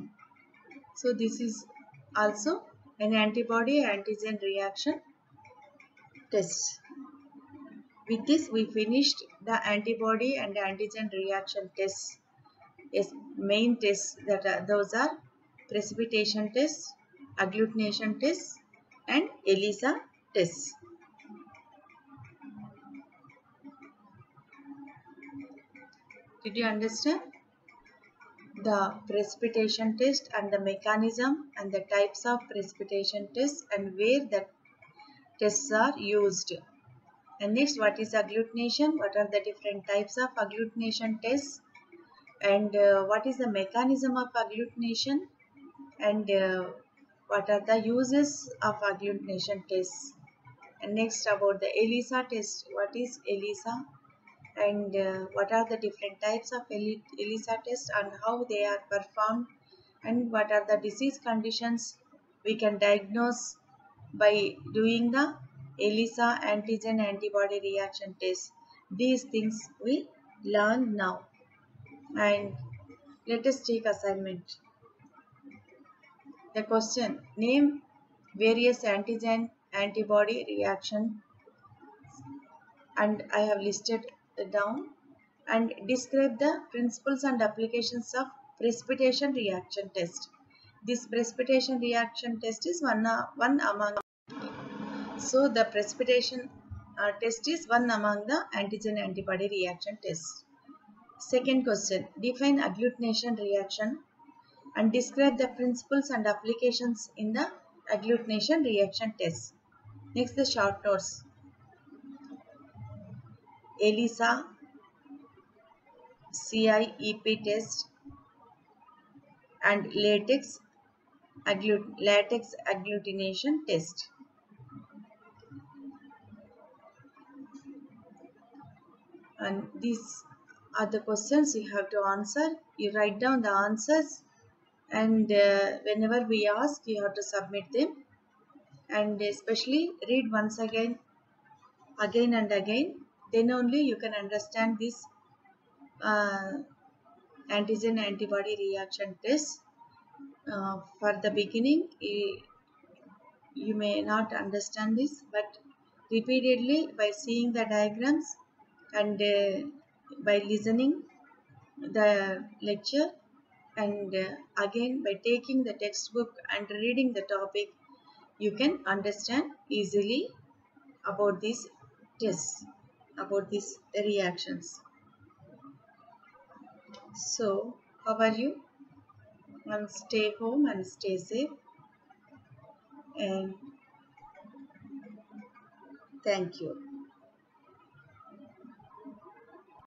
So this is also an antibody antigen reaction test. With this we finished the antibody and antigen reaction tests. Yes, main tests that those are precipitation test, agglutination test and ELISA tests. Did you understand the precipitation test and the mechanism and the types of precipitation tests and where the tests are used? And next, what is agglutination? What are the different types of agglutination tests? And what is the mechanism of agglutination? And what are the uses of agglutination tests? And next, about the ELISA test. What is ELISA? And what are the different types of ELISA tests and how they are performed? And what are the disease conditions we can diagnose by doing the ELISA antigen antibody reaction test? These things we learn now. And let us take assignment. The question: name various antigen antibody reaction, and I have listed down, and describe the principles and applications of precipitation reaction test. This precipitation reaction test is one among. So the precipitation test is one among the antigen antibody reaction tests. Second question: define agglutination reaction and describe the principles and applications in the agglutination reaction test. Next, the short notes. ELISA, CIEP test and latex agglutination test. And these are the questions you have to answer. You write down the answers, and whenever we ask, you have to submit them. And especially read once again and again. Then only you can understand this antigen antibody reaction test. For the beginning, you may not understand this, but repeatedly by seeing the diagrams and by listening the lecture, and again by taking the textbook and reading the topic, you can understand easily about these tests, about these reactions. So how are you? And stay home and stay safe, and thank you.